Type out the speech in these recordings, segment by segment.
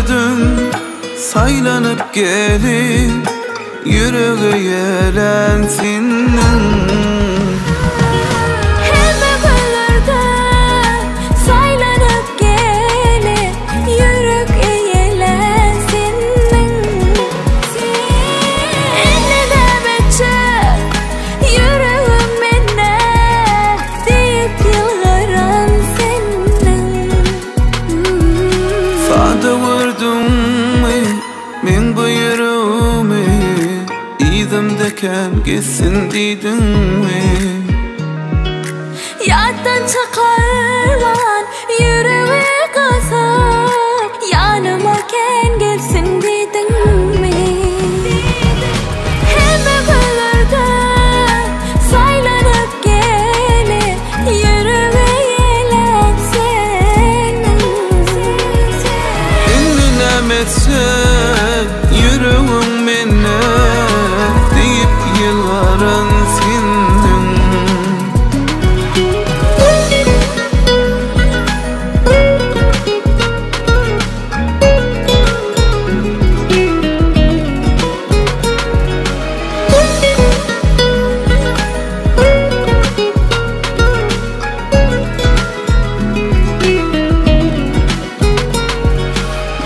gördüm saylanıp gelip yüreğe yelensin. Kan gitsin deydin mi? Yaddan çıkarman yüreği kazar, yanıma kan gelsin deydin mi? Hemme güllerden saylanıp gelip yüreğe yelensin. Dinlem etsen yüreğim minne yılların sindin.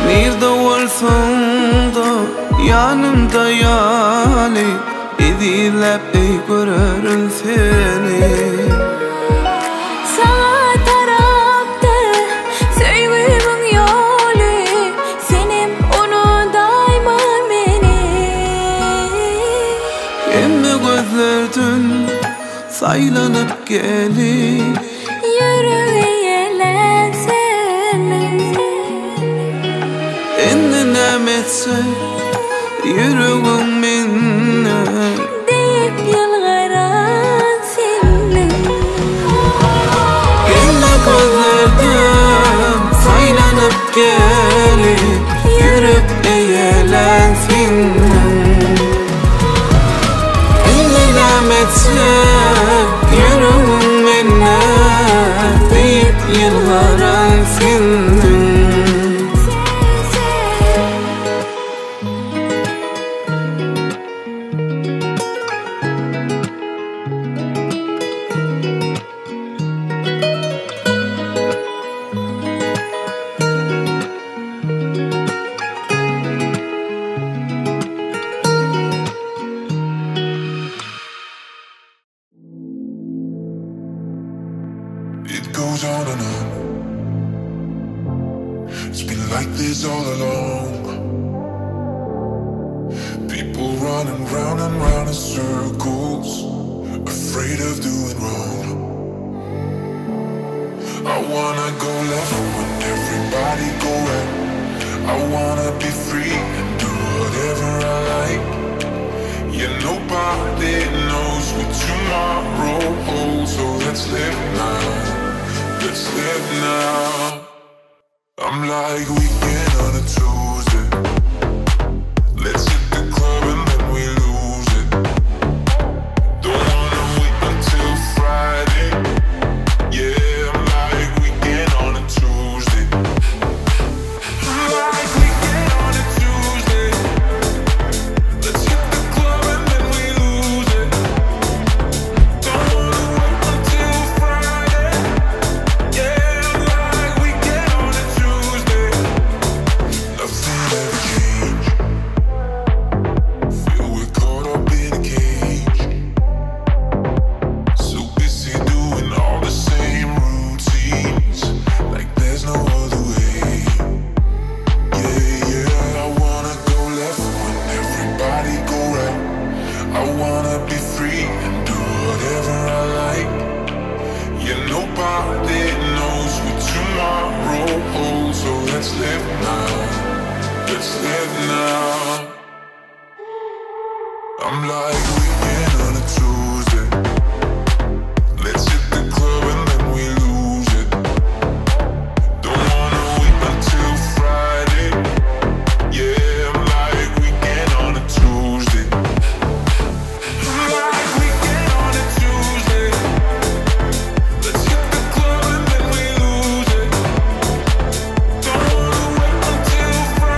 Nerede olsan da yanımda yani İdilep ey görürüm seni. Sana tarafta sevgimin yolu, senin onu daima beni. Emmi gözlerden saylanıp gelip yüreğe yelensin. Endinem etse yüreğim minne deyip yılgaran senin. Emmi gözlerden saylanıp gelip yüreğe yelensin. Endinem etse yüreğim minne deyip yılgaran senin. It goes on and on. It's been like this all along. People running round and round in circles, afraid of doing wrong. I wanna go left when everybody go right. I wanna be free and do whatever I like. Yeah, nobody knows what tomorrow holds, so let's live now. Let's live now. I'm like weekend on a Tuesday. Let's hit the club and then we lose it. Don't wanna wait until Friday. Yeah, I'm like weekend on a Tuesday. I'm like weekend on a Tuesday. Let's hit the club and then we lose it. Don't wanna wait until Friday. Yeah, I'm like weekend on a Tuesday. Nothing ever changed. Feel we're caught up in a cage. So busy doing all the same routines, like there's no other way. Yeah, yeah, I wanna go left when everybody go right. I wanna be free and do whatever I like. Yeah, nobody knows what tomorrow holds, so let's live now. Let's live now. I'm like weekend on a Tuesday. Let's hit the club and then we lose it. Don't wanna wait until Friday. Yeah, I'm like weekend on a Tuesday. I'm like weekend on a Tuesday. Let's hit the club and then we lose it. Don't wanna wait until Friday.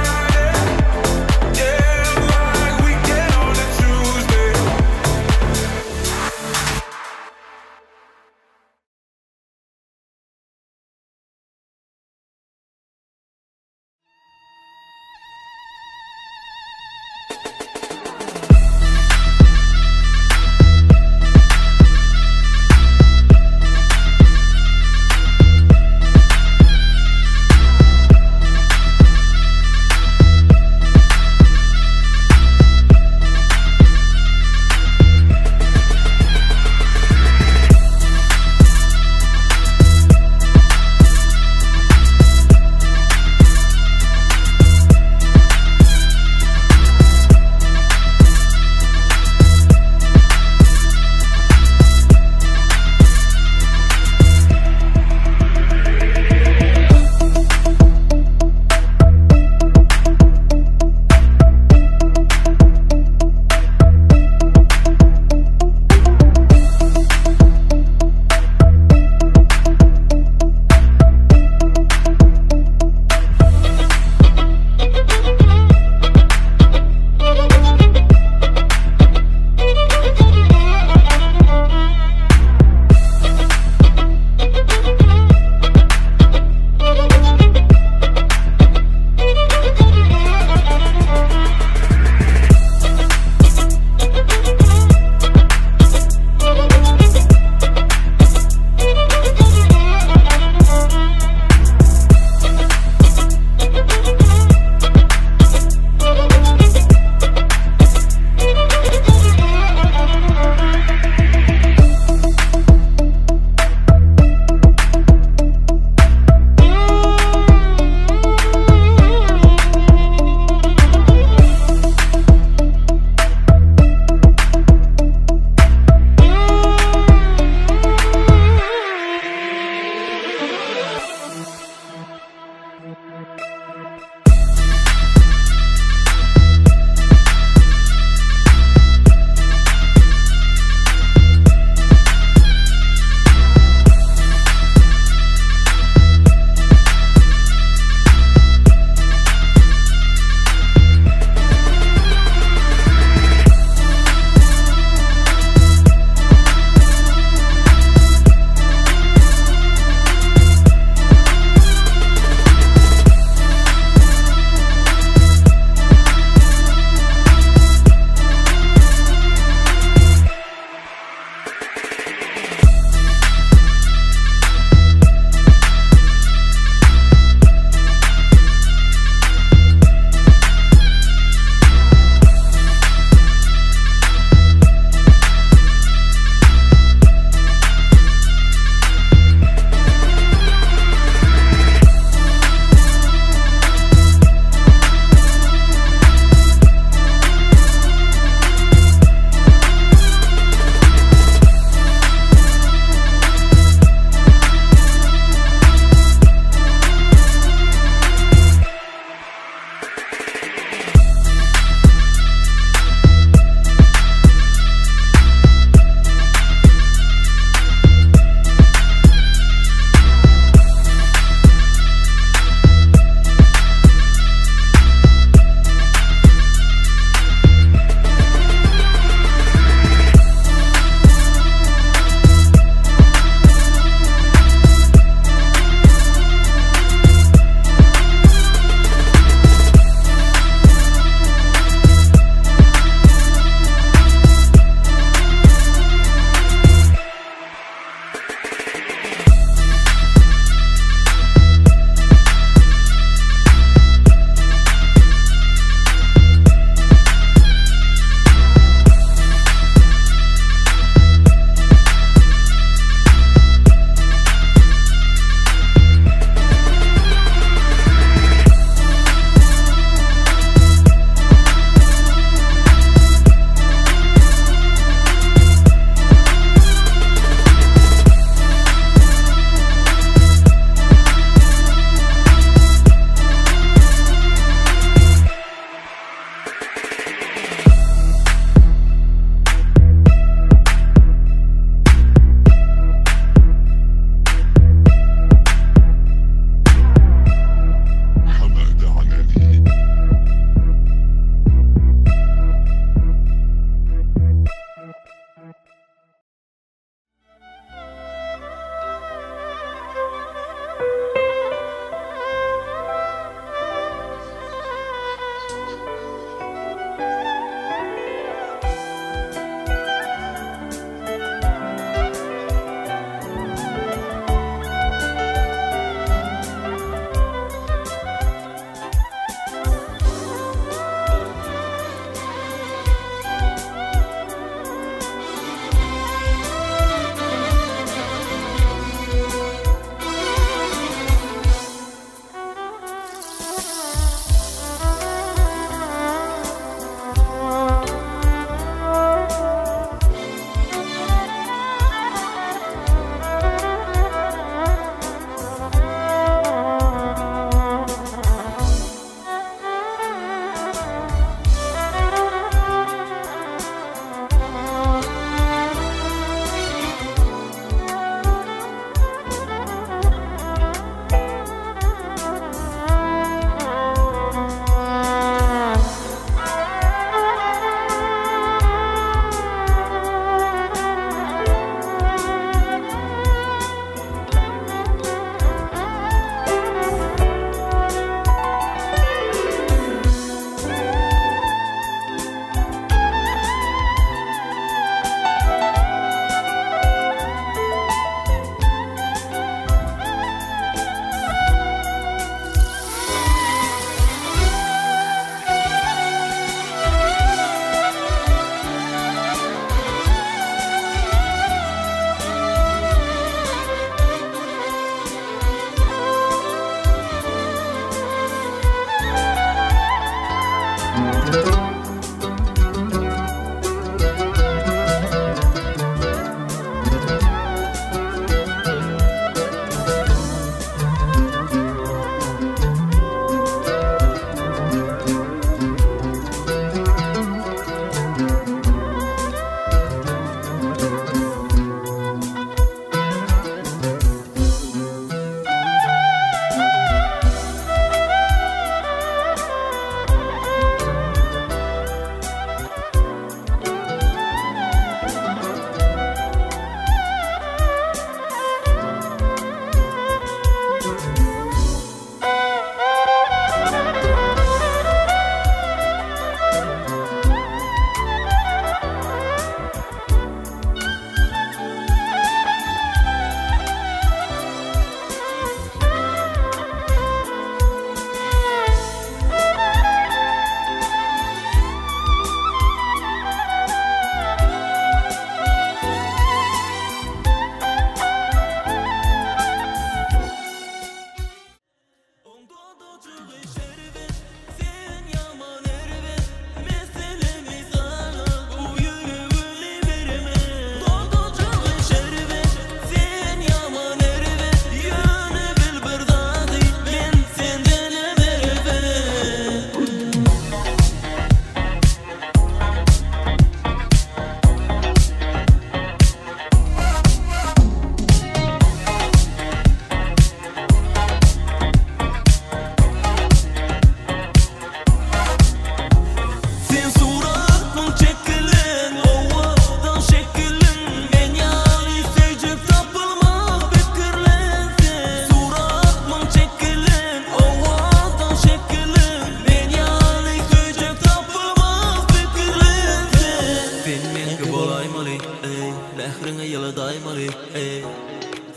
Behrine yılı daymalı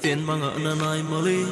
Sen bana inanaymalı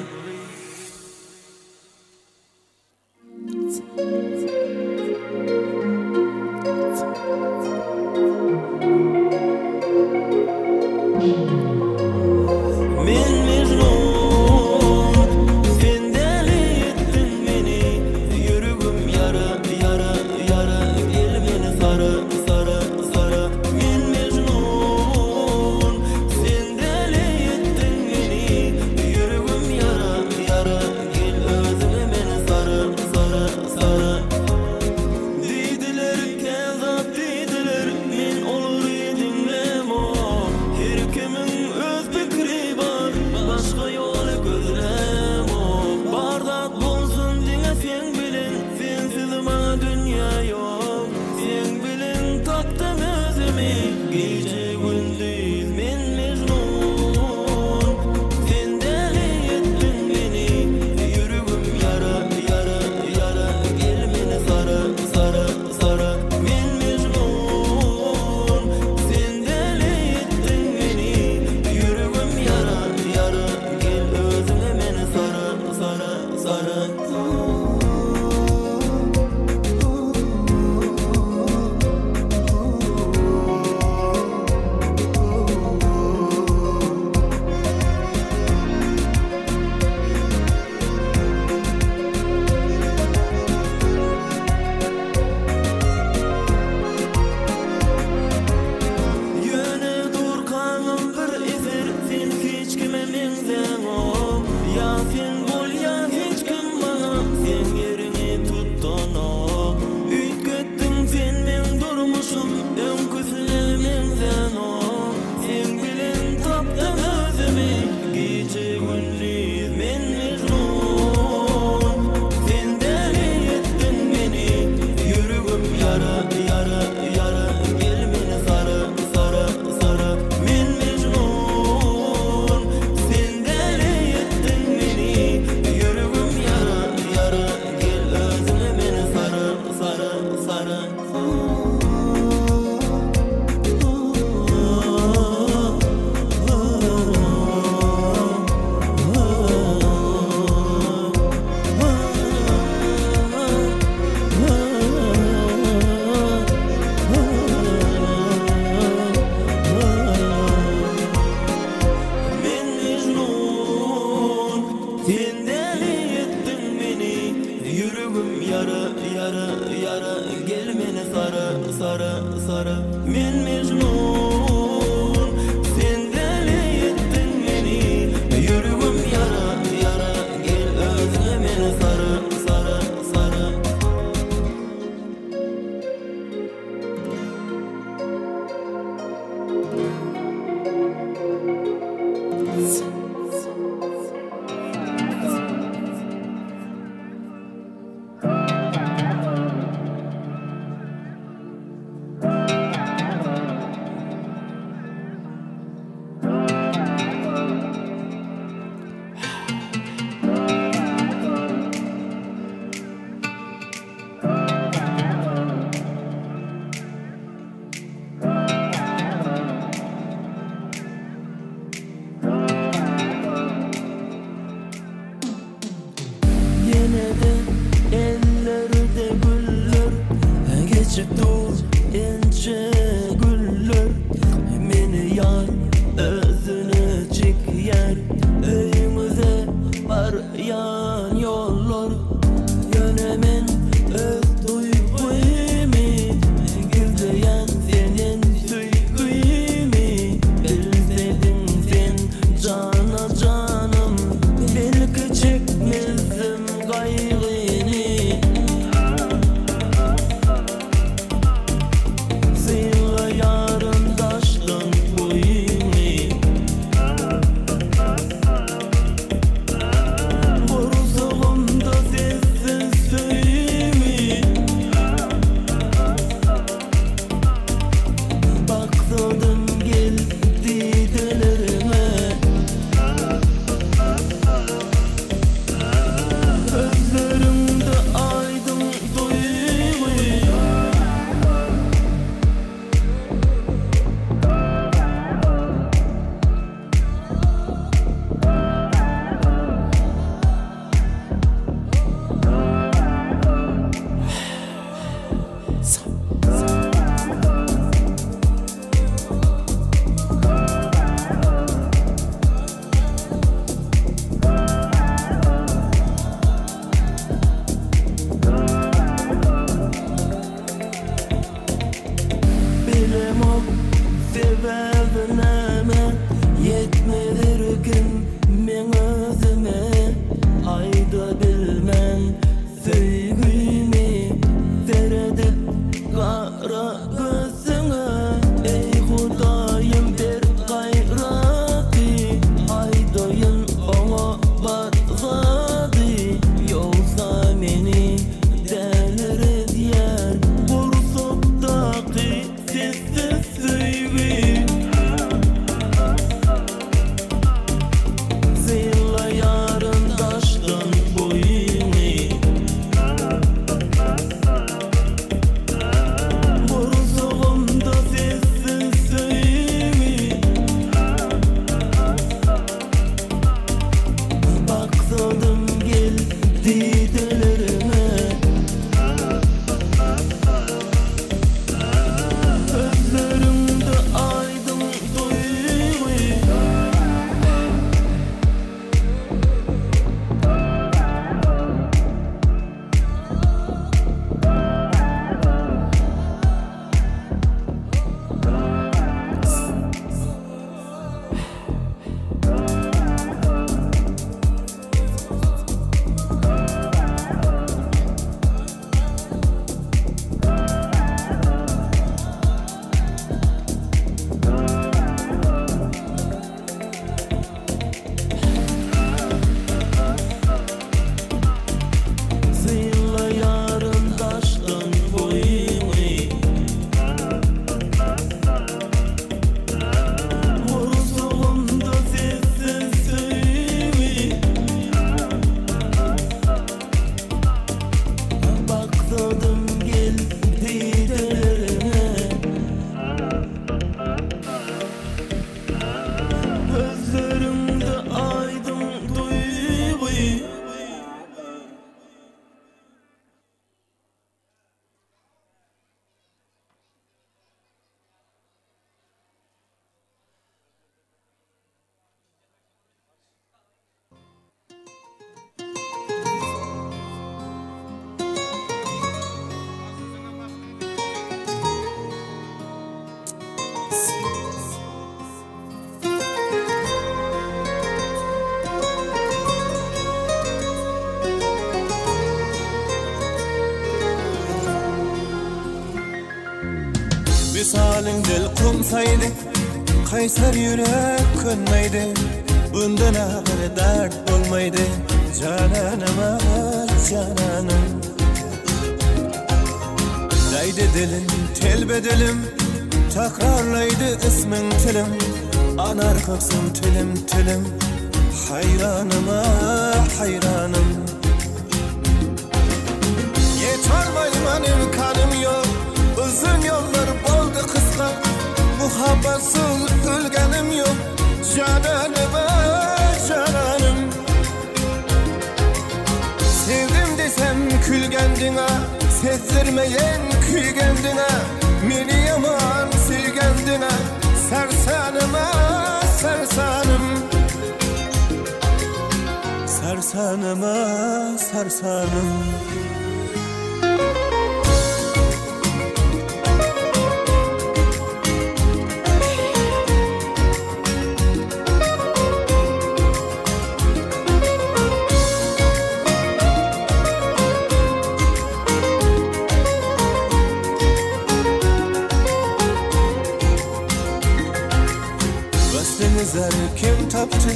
Boru Misalin dil kumsaydı, kaysar yürek könmeydi. Bundan ağır dert olmaydı, cananım ah cananım. Daydı dilim, tel bedelim, takrarlaydı ismin tilim. Anar koksum tilim tilim, hayranım ah hayranım. Yetarmayman imkanım yok, uzun yollar oldu kısa. Muhabbatsız ölgenim yok, cananım ah cananım. Sevdim desem külgendine, sezdirmeyen küygendine. Meni yaman silgendine, sersanım ah sersanım. Sersanım ah sersanım. Vaslinize kim taptı?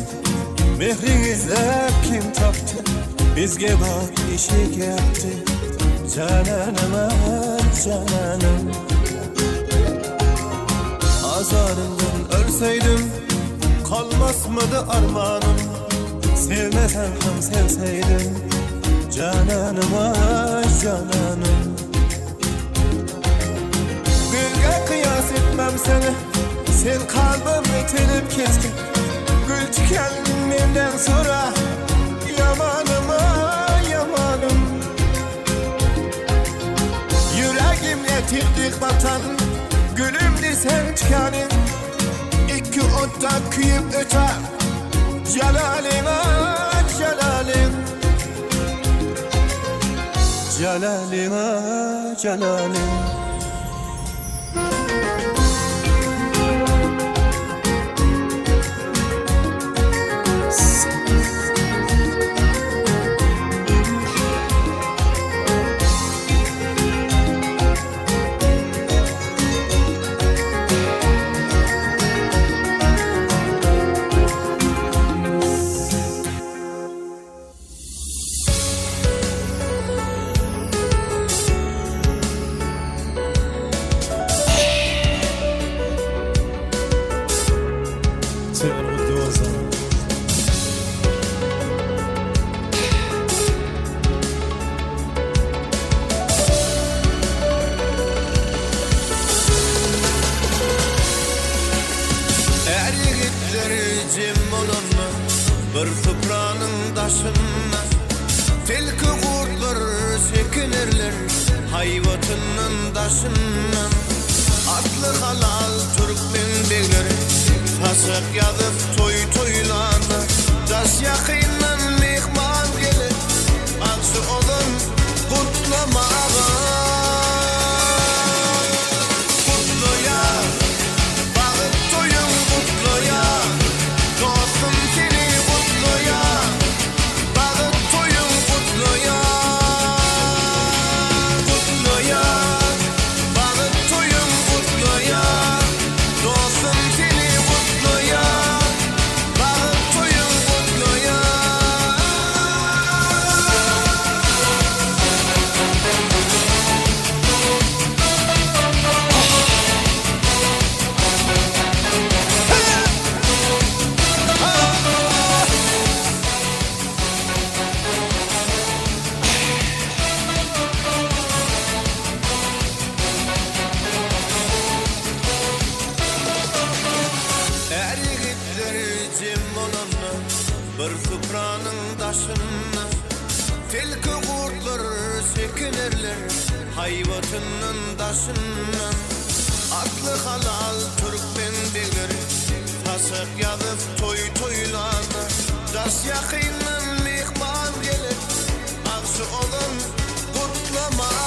Mehrinize kim taptı? Bizge bak işik yaptı. Cananım ah cananım. Azarından ölseydim, kalmaz mıydı armağanım? Sevmesen hem sevseydim, cananım ah cananım. Gülge kıyas etmem seni, sen kalbimi telip kestin. Gül tükenmenden sonra, yamanım ah yamanım. Yüreğimle tirdik batan, gülümdü sen tükenin. İki otta küyüp öter, celalin ah celalin. Celalin ah celalin. Bir fıkranın taşına, tilki kurtlar çekinirler hayvatının taşından. Atlı halal Türkmen beyleri, taşak yazıp toy toylarına. Taş yakından mihman gelir, akşı olan kutlamağa. Bir fıkranın taşına, tilki kurtlar çekinirler hayvatının taşından. Atlı halal Türkmen beyleri, taşak yazıp toy toylarına. Taş yakından mihman gelir, akşı olan kutlamağa.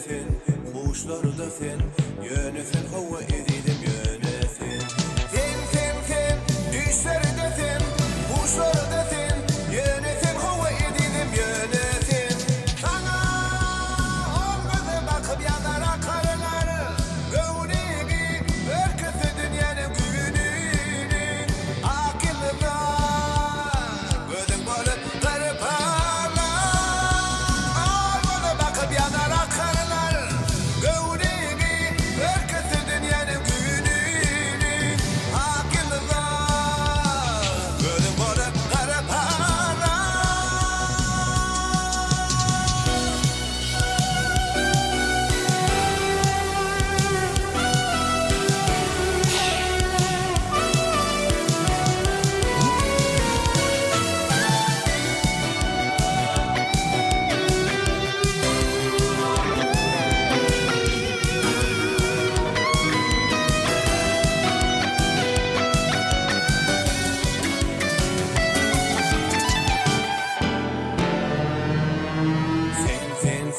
sen, kuşlarda sen, yönesen hava edidim yönesen. Sen, düşlerde sen, kuşlarda sen, yönesen hava edidim yönesen. Sana olmadı bakıp yanar akarlar, gövdegi herkesi dünyanın güvününü, akıllıda gözün bolup garip ağlar. Olmadı bakıp yanar akarlar, gövdegi herkesi dünyanın güvününü, akıllıda gözün bolup garip ağlar.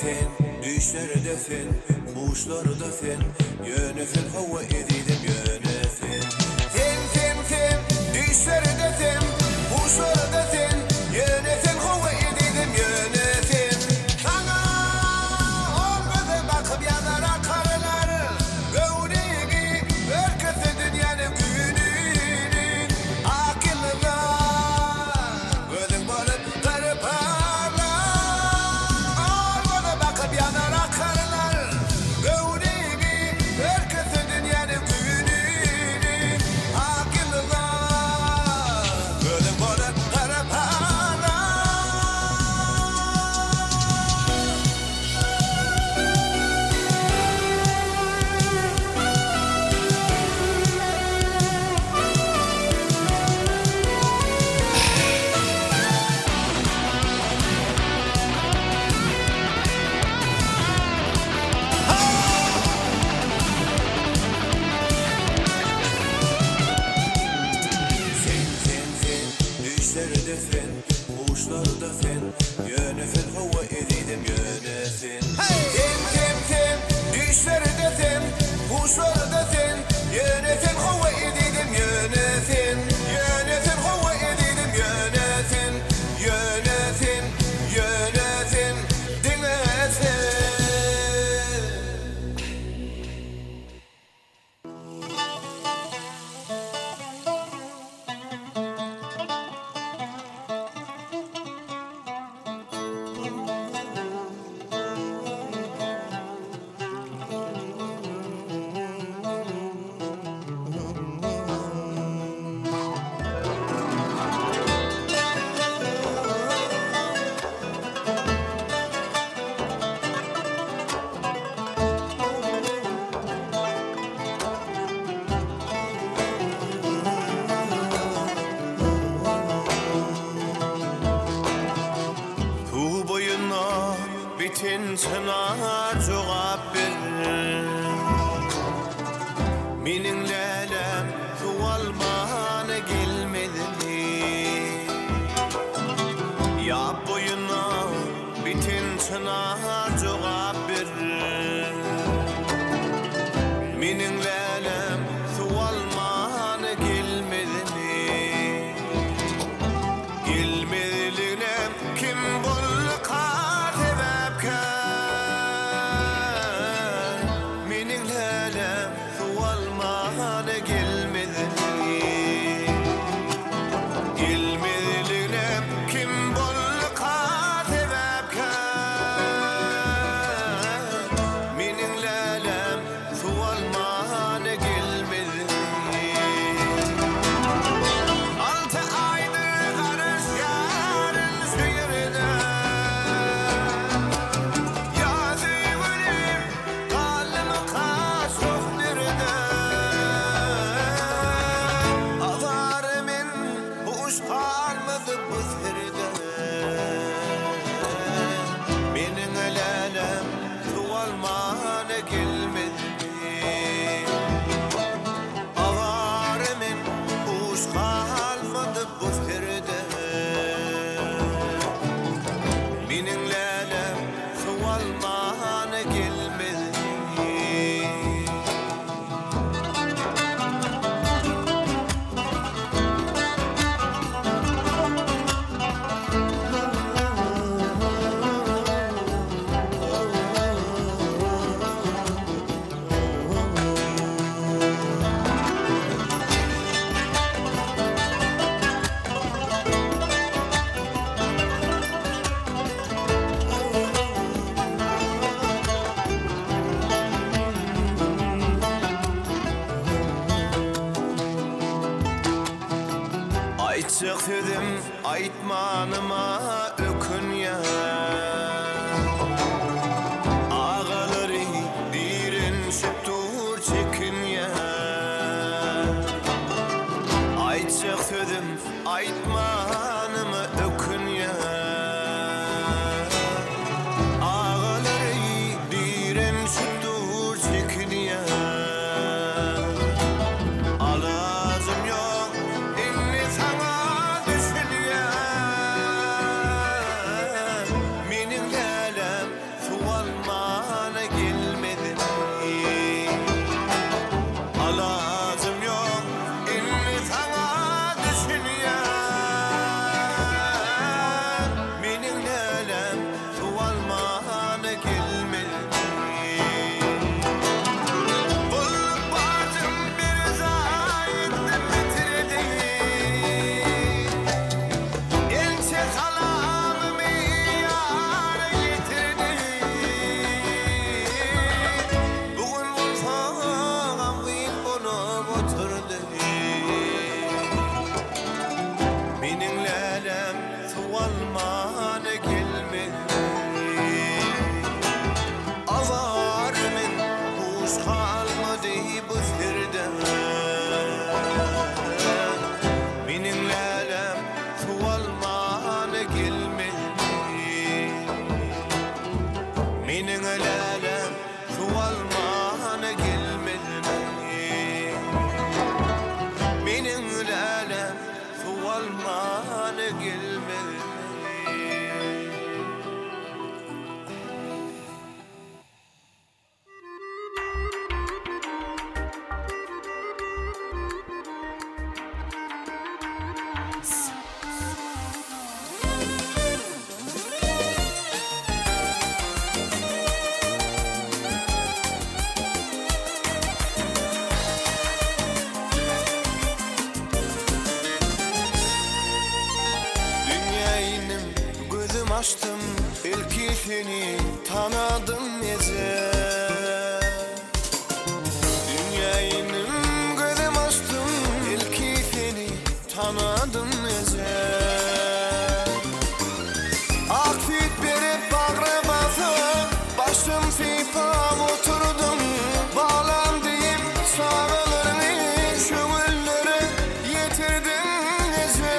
Sen, düşlerde sen, kuşlarda sen, yönesen hava edidim yönesen. Sen, düşlerde sen, kuşlarda sen, yönesen hava edidim yönesen. Sana olmadı bakıp yanar akarlar, gövdegi herkesi dünyanın güvününü, akıllıda gözün bolup garip ağlar. Olmadı bakıp yanar akarlar, gövdegi herkesi dünyanın güvününü, akıllıda gözün bolup garip ağlar. Sen, düşlerde sen, kuşlarda sen, yönesen hava edidim yönesen. Sen, düşlerde sen, kuşlarda sen, yönesen hava edidim yönesen. Yönesen hava edidim yönesen. Yönesen, dinlesen. Tu boyuna bitin çınar cevap verir. Minin lelem tuvalmana gelmedi. Ya boyuna bitin çınar cevap verir. Minin lelem tuvalmana gelmedi. Gelmediğine kim bol katebken. Minin lelem tuvalmana gelmedi. Gelmediğine kim bol katebken. Minin lelem tuvalmana gelmedi. Altı aydır karış yarın suyurda. Yazı ölüm kalbime kaçık nerede. Avarımın boş kalmadı bu sırda. Benim lelem tuvalmana gelmedi. Avarımın boş kalmadı bu sırda. Benim lelem tuvalmana gelmedi. Ayçık dedim aytmanıma ökünýär. Ağaları direnşip dur çekinýär. Ayçık dedim aytmanıma ökünýär. Ağaları direnşip dur çekinýär. Alazım yok inni sana düşünýär. Mening lälem sualmana gelmedi. Alazım yok inni sana düşünýär. Mening lälem sualmana gelmedi. Mening lälem sualmana gelmedi. Mening lälem sualmana gelmedi. Gözüm açtım ilki seni tanıdım eze. Dünyayının gözüm açtım ilki seni tanıdım eze. Aksit berip bağrı basıp başım sipam oturdum. Bağlandıyım sağlarını şöğüllere yetirdim eze.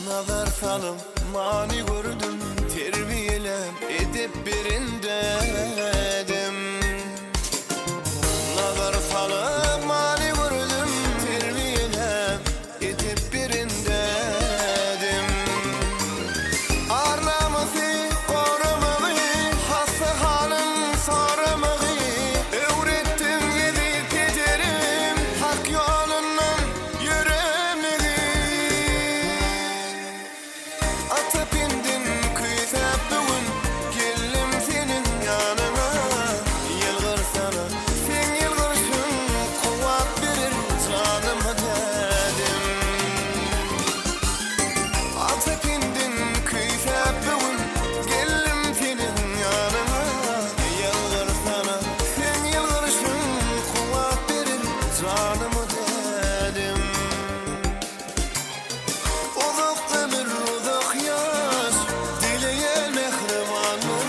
Nazar salım mani gördüm, terbiyelem edip birindedim. Nazar salım mani gördüm, terbiyelem edip birindedim. Arnaması korumağı, hasta halın saramağı, öğrettim gidip giderim, hak yolundan yürümeyi. Atıp indin kuyup bugün, geldim senin yanına. Yılgır sana, sen yılgırsın, kuvat verir canıma dedim. Atıp indin kuyup bugün, geldim senin yanına. Yılgır sana, sen yılgırsın, kuvat verir canıma dedim. Uzak ömür, uzak yaz, dileyen mehribanım.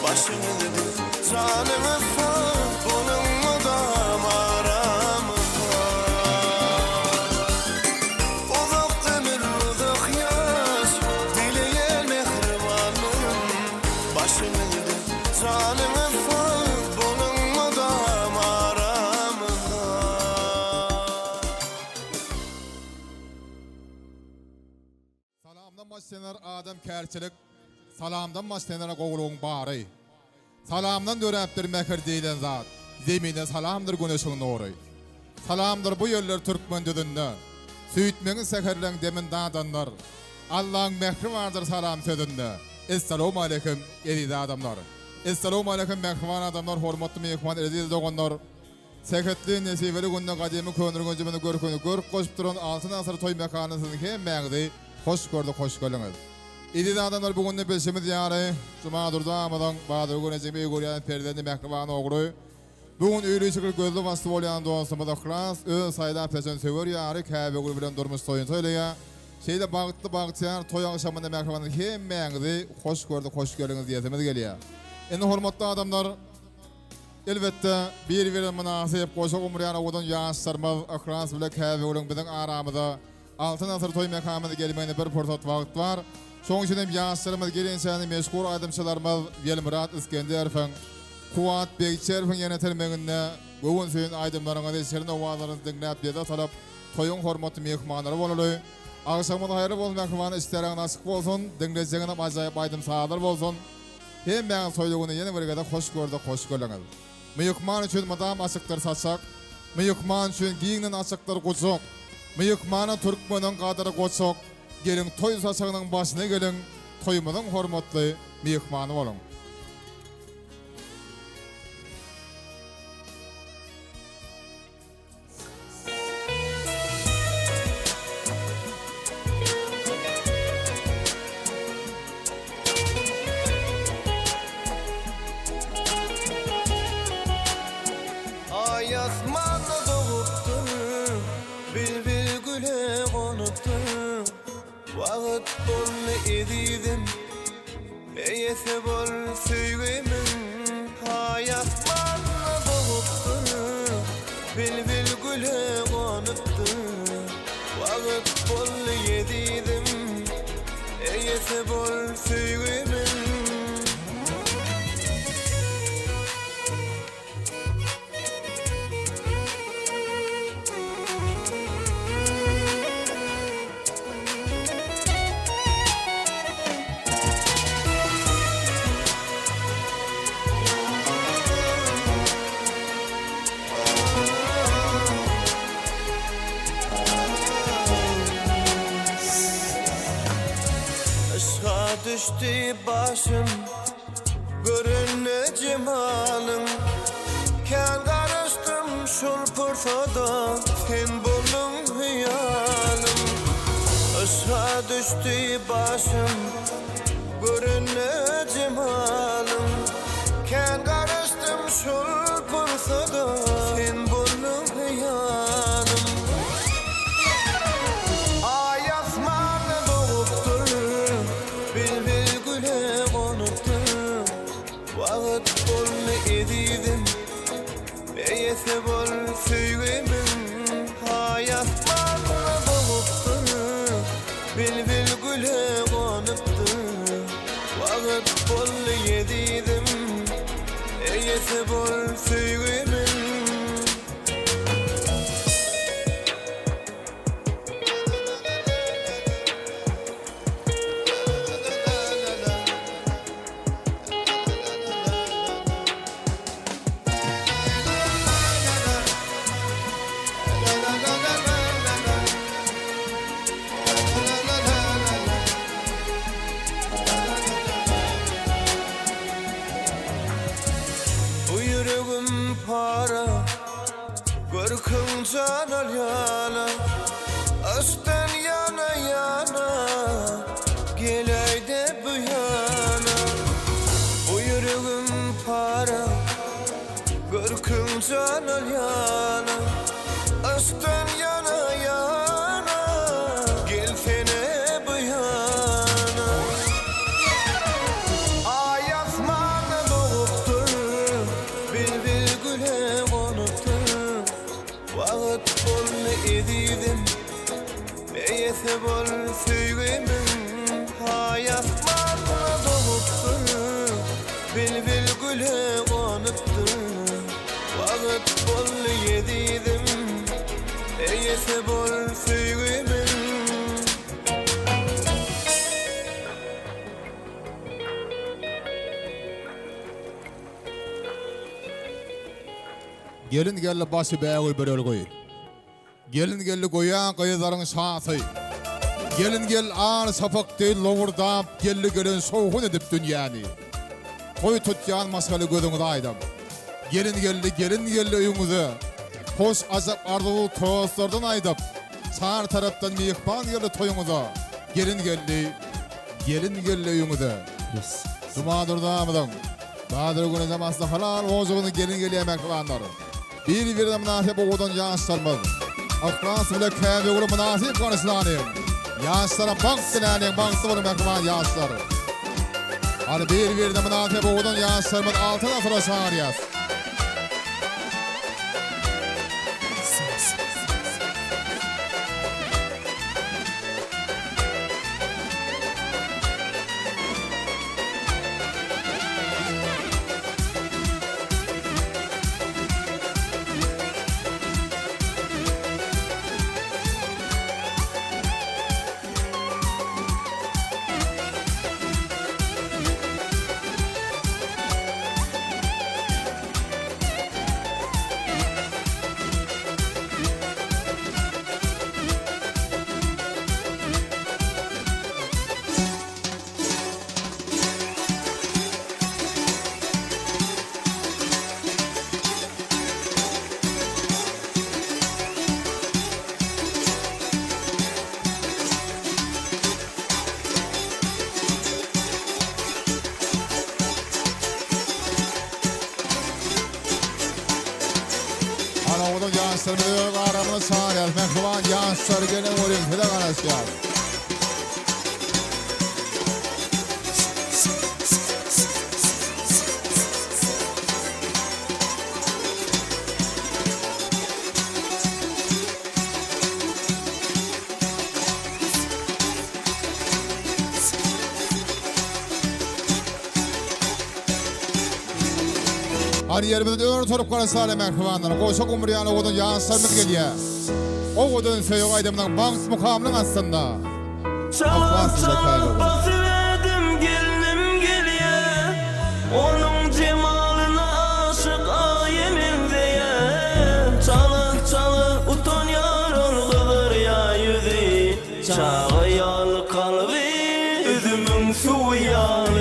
Başını dedi, canımı sağ, bunun mu da maramı. Salamdan başlayanlar adam kärçilik, salamdan başlayanlar goguluğun bari. Salamdan döräpdir mekir deyilen zat, zemine salamdır güneşin nuru. Salamdır bu yerler Türkmen düdünde, süýtmeňiz seherleň demin dadanlar. Allah'ın mehri vardır salam sözünde. Esselamu aleyküm eliz adamlar. Esselamu aleyküm mehriban adamlar, hormatly mehman eliz doganlar. Seketli nesibeli günde kadimi könürgünce beni görüp koşup duran altın asır toy mekanısının hemmeğdi. Hoş gördük, hoş geldiniz. İdi adamlar bugün de bilşimiz yarı. Cuma durdu amadan Bahadır Güneş'in bir görüyen perdeni mehriban oğru. Bugün üylü şükür gözlü bastı olayan doğasımız aklas. Öz sayıda peşen sever yarı kahve gülü bilen durmuş toyun söyleye. Şeyde bağıtlı toy akşamında mehribanın hemmeğdi. Hoş gördük, hoş geldiniz diyetimiz geliyor. En hormatlı adamlar, elbette bir münasip koşuk umriyana odun yaşlarımız akras bile kahve bizim aramızda altın asır toy mekamına gelmeyene bir fırsat vakit var. Şoň üçin hem yaşlarımız gelençäni meşgul aydymçylarymyz Velmurat İskenderfen, Kuwat Bekçerfen ýönetilmeginde bugün söýün aydymlaryňa deşerin owazlaryny dinläp ýa-da talap toyun hormatly mehmanlary bolary. Agşamyň haýry bolsun, mehmany işleriň nasyp bolsun, dinlejegiňe ajaýyp aydym saadar bolsun. Hem ben soýlugyny ýene bir gada hoş gördük, hoş geldiňiz. Mehman üçin madam açyklar satsak, mehman üçin giýiňden açyklar goçok, mehmana türkmeniň gadary goçok. Gelin toy saçağının başına gelin, toyumuzun hormatly mehmanı olun. Ay asmanda doğuptu, bilbil güle konuptu. Wagt bolny edidim, eýese bol süýgümin. Hayat manna doğupdy, bilbil güle konupdy. Wagt bolny edidim, eýese bol süýgümin. Düştü başım, görünne cemalın. Ken karıştım şol pırsada, sen buldun hıyalım. Aşağı düştü başım, görünne cemalın. Ken karıştım şol pırsada, sen buldun hıyalım. Ay asmanı doğuptur, bilbil güle konupdu. Wagt bolny edidim, eýese bol süýgümin. Hayat manna doğupdu, bilbil güle konupdu. Wagt bolny edidim, eýese bol süýgümin. Para görkün canar yana, aşktan yana yana, geleyde bu yana. Bu yüreğim para görkün canar yana, aşktan yana yana, gelsene bu yana. Ay asmanı doğuptu, bilbil güle konupdu. Wagt bolny edidim, eýese bol süýgümin. Hayat manna doğupdu, bilbil güle konupdu. Wagt bolny edidim, eýese bol süýgümin. Gelin gelli başı bəgül börel goy. Gelin gelli goyan qayıdarın şansy. Gelin gel ağır sapak değil loğurdap gelli gelen soğun edip dünyani. Toy tutyan masalı gözüňizi aýdam. Gelin gelli öýüňizi. Hoş azap arzuw toğuslardan aýdap. Sağır tarapdan mihman gelli toyuňuza. Gelin gelli öýüňizi. Dumadurdamydan. Badyr güne zamansa halal ozugyny gelin gelýämek kılanlar. Bir-birine münasip oğudan yaşlarmaz. Aklas bile käbi ulu münasip konuşlanıyım. Yaşlara baktınanıyım, baktı bunu mekman yaşları. Hani bir-birine münasip oğudan yaşlarmaz altına sıra şariyaz. Yaşlarımızı aramız sağlayalım. Mekruvan yaşları gelen olimfide karışacağız. Her yerimizde öğren sorup karışalım mekruvanlar. Koşak umriyanı oğudun yaşlarımız geliyor. Oğudun söyüyor aydımdan banks mukamlın aslında. Çalıp basıverdim gelinim geliyor. Onun cemalına aşık ayemin diye. Çalıp utanıyor kılır ya yüzü. Çağıyalı kalbi üzümün suyalı.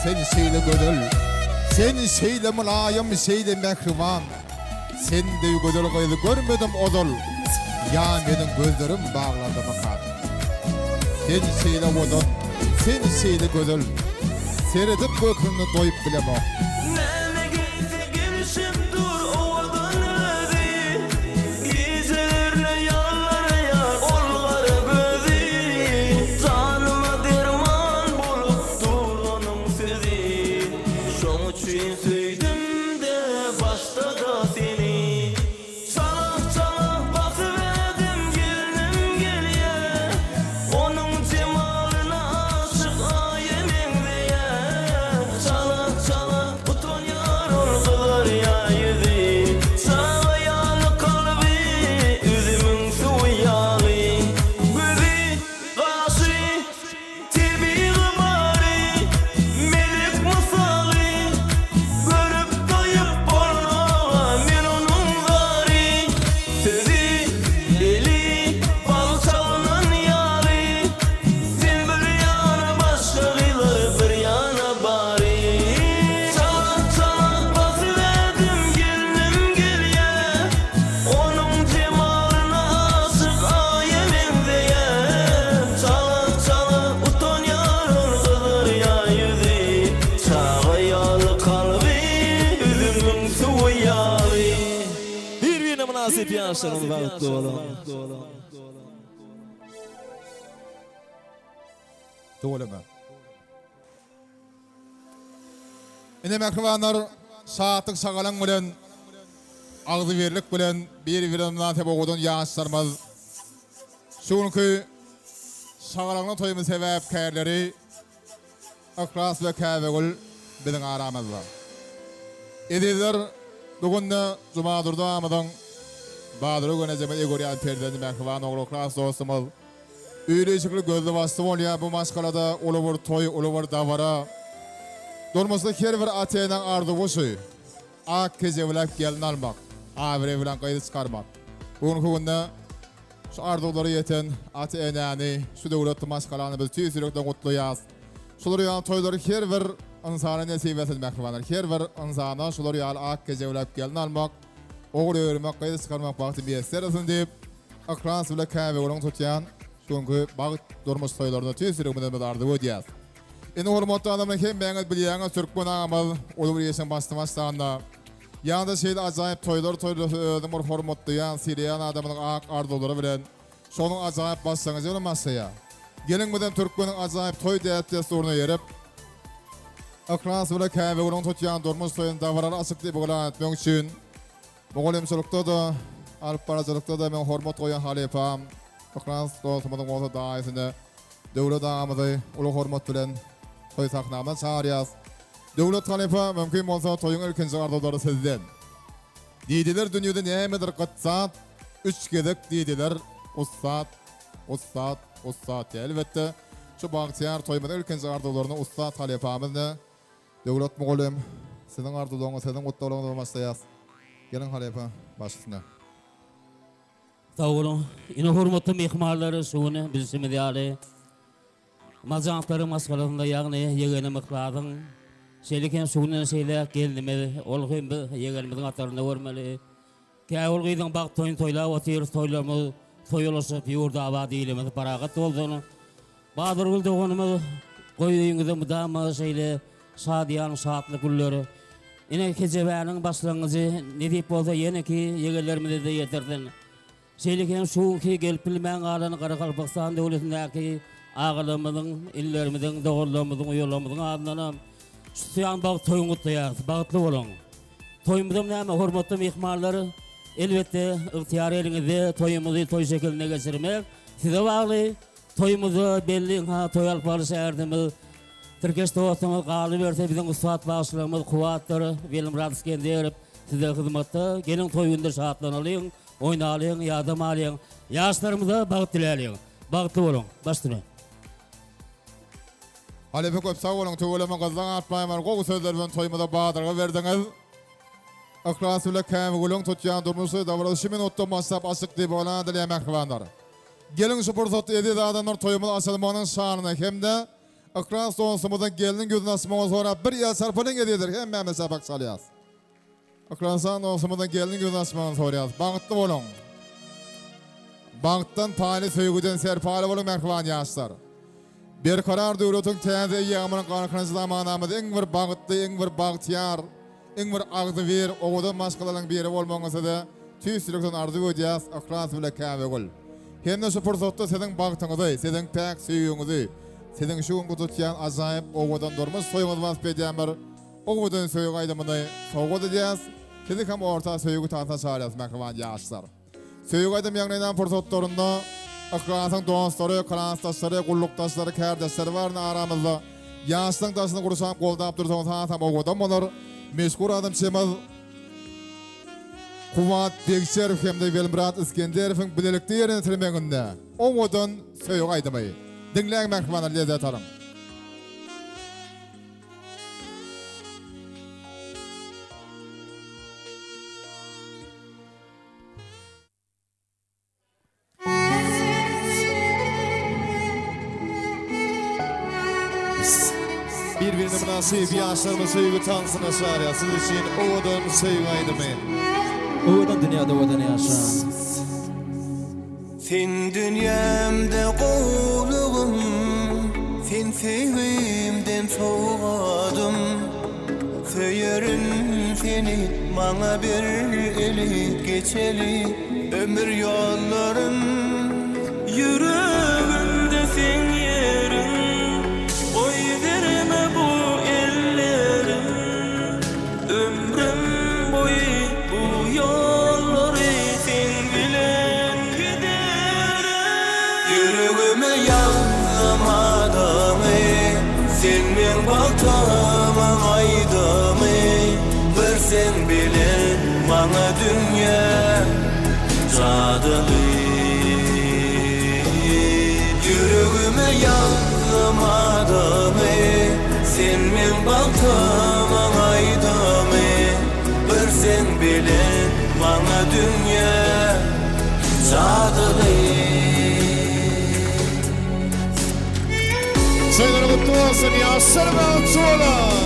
Sen şeyle gödül, sen şeyle mülayim, şeyle mehriban. Sen de gödül koydu görmedim odul. Ya benim gözlerim bağladı bakar. Sen şeyle odul, sen şeyle gödül. Seyredip gökünü doyup bile bak. Çalıp suyaly. Bir-birine münasip yaşlarını bagtly bolan. Doğulama. Ine mehribanlar saatlyk sagalan bilen agdy berlik bilen bir-birine münasip ogudan ýaşlarymyz. Şuňky sagalanlyk toýumy sebäpkärleri Akras we Käbegül biziň aramyzda. Ediler bugünde Cuma durdamydan Badyr Gönezeme Egoryan perdeni mehriban ogly Akras dostumyz. Üýreçikli gözli bastı bolýar bu maskalada ulubur toy, ulubur davara. Dolmasda her bir ateýanyň arzuwysy ak kezewlep gelin almak, abire bilen gaýdy çykarmak. Bugünkü günde şu arzuwlary ýeten ateýanyny, şu döwletli maskalany biz tüýsürekden gutlaýas. Şolary ýaly toýlary her bir insana nesip etmek mehribanlar. Her bir insana şolary ýaly ak kezewlep gelin almak, ogry öýrmek, gaýdy çykarmak bagty biýersin diýip Akras we Käbegüliň tutýan şoňky bagyt durmuş toýlarynda tüýsürekden ardy ödýär. Ene hormatly adamlar hem beňiz bilýäňiz türkmen amal olur ýeşen bastymastanda. Ýa-da şeýle ajaýyp toýlar özüm bir hormatly ýa Siriýan adamynyň ak ardylary bilen şonuň ajaýyp bassaňyz ýa. Gelin bilen türkmeniň ajaýyp toý däwletde soruna ýerip Akras we Käbegüliň tutýan durmuş toýyny dawarary açykly bolan etmek üçin Mogolemçylykda da alyp barajylykda da men hormat goýan halefam Akras dostumyň bolsa daýysynda döwlet agamy uly hormat bilen toy sahnama çağırýas. Döwlet halefa mümkin bolsa toýuň ilkinji ardylary sizden. Diýdiler dünýede nämedir gatsat, üç gezek diýdiler. Ustad. Elbetde şu bagtyar toýmada ilkinji ardylaryny ustad halefamyzda döwlet mogolem sizin ardylaryňyz, sizin gutlaryňyz bolmasaýas. Gelin halefa başlygyna. Sağ olun. Ine hormatly mehmanlary şuny bilsimi diýäli. Mazantlary maskalarynda ýagny ýegene miqdaryň şeýleken şuny şeýle geldimi ol hem ýegenimiziň atlaryna görmeli. Käwul gyýdyň bag toýun toýlap otyr toýlarmy toýulaşyp ýurda abad diýilimi paragat boldyny. Badyr gül doganymy goýýyňyzda mudama şeýle şadýan şatly gülleri. Ine kejebäniň başlangyjy ne diýip bolsa ýene ki ýegenlerimizi de ýetirden. Şeýleken şu ki gelip bilmän galany Garakalpakstan döwletindäki ağalarımızın, illerimizin, doğrularımızın, uyarlarımızın adına şuyan bak toyun kutlayar, bağıtlı olun. Toyumuzun näme hormatly mehmanlary, elbette ihtiyar elinizde toyumuzu toy şekline geçirmek size bağlı. Toyumuzu belli toy alpaly şäherimiz, Türkeş dostumyz galy berse biziň ustad başlygymyz Kuwatdyr, Belim Radiskendir size hyzmatda gelin toyunda şahatlanalyň, oýnalyň, ýadam alyň, ýaşlarymyza bağıt diläliň. Bağıtlı olun, başlygyna. Halefe köp sağ olun, tüweleme gazdan atmaýmar, gowy sözler bilen toýmada badyrga berdiňiz. Akras we Käbegüliň tutýan durmuşy dawra 2 minutda massap açyk diýip bolan dilýär mehribanlar. Gelin şu pursatdy edýär adamlar toýmada açylmanyň şanyna hemde Akras dostumyzyň geliniň gözüne açmagy sorap bir ýa sarpalyň edýär hem mäme sabak salýas. Akras dostumyzyň geliniň gözüne açmagy sorýar. Bagtly bolun. Bagtdan paly söýgüden serpaly bolun mehriban ýaşlar. Bir karar döwletiň täze ýamynyň garkany zamanamyz iň bir bagtly, iň bir bagtyar, iň bir agdy bir owadan maskalaryň biri bolmagysa da tüýsürekden ardy ödýäs Akras we Käbegül. Hemde şu pursatda siziň bagtyňyzy, siziň täk söýüňizi, siziň şu gün tutýan ajaýyp owadan durmuş soýuňyz was bedýän bir owadan söýüň aýdymyny sowgat edýäs. Sizi hem orta söýüňi tanta çağırýas mehriban ýaşlar. Söýüň aýdym ýagnyňdan pursatlarynda Akrasyň dostlary, klansdaşlary, gullukdaşlary, kärdeşleri barny aramyzda. Ýaşlyň daşyny gurşap goldap dursaňyz hatam owadan bolar. Meşgul adam çemaz Kuwat Bekçerew hemde Belmurad Iskenderewiň bilelikli ýerine tirmeginde owadan söýüň aýdymy. Dinleň mehmanlar lezzet alyn. Bir-birine münasip ýaşlarymyz söýgü tansyna şarýar. Siz üçin owadan söýgü aýdymy. Owadan dünýäde owadan ýaşa. Sen dünyamda gowlugum, sen sevimden soğadım. söylerim seni bana bir eli geçeli ömür yollarım Yüreğimde sen yerin Oy verme bu ellerim Ömrüm boyu bu yolları sen bilen giderim Yüreğime yanlamadım sen men baktığıma aydım bir sen bilen bana dünya cadılı Yüreğime yanlamadım sen men baktığıma aydım bir sen bilen bana dünya cadılı Sayılar mutlu olsun Yaşar Balçoğlu.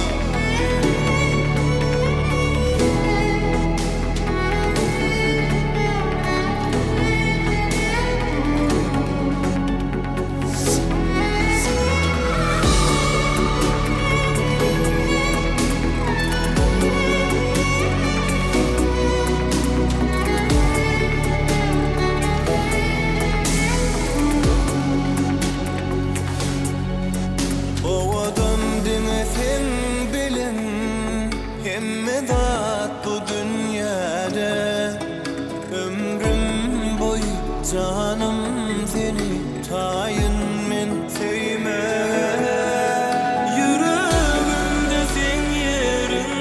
Canım seni tayin men sevme Yüreğimde sen yerin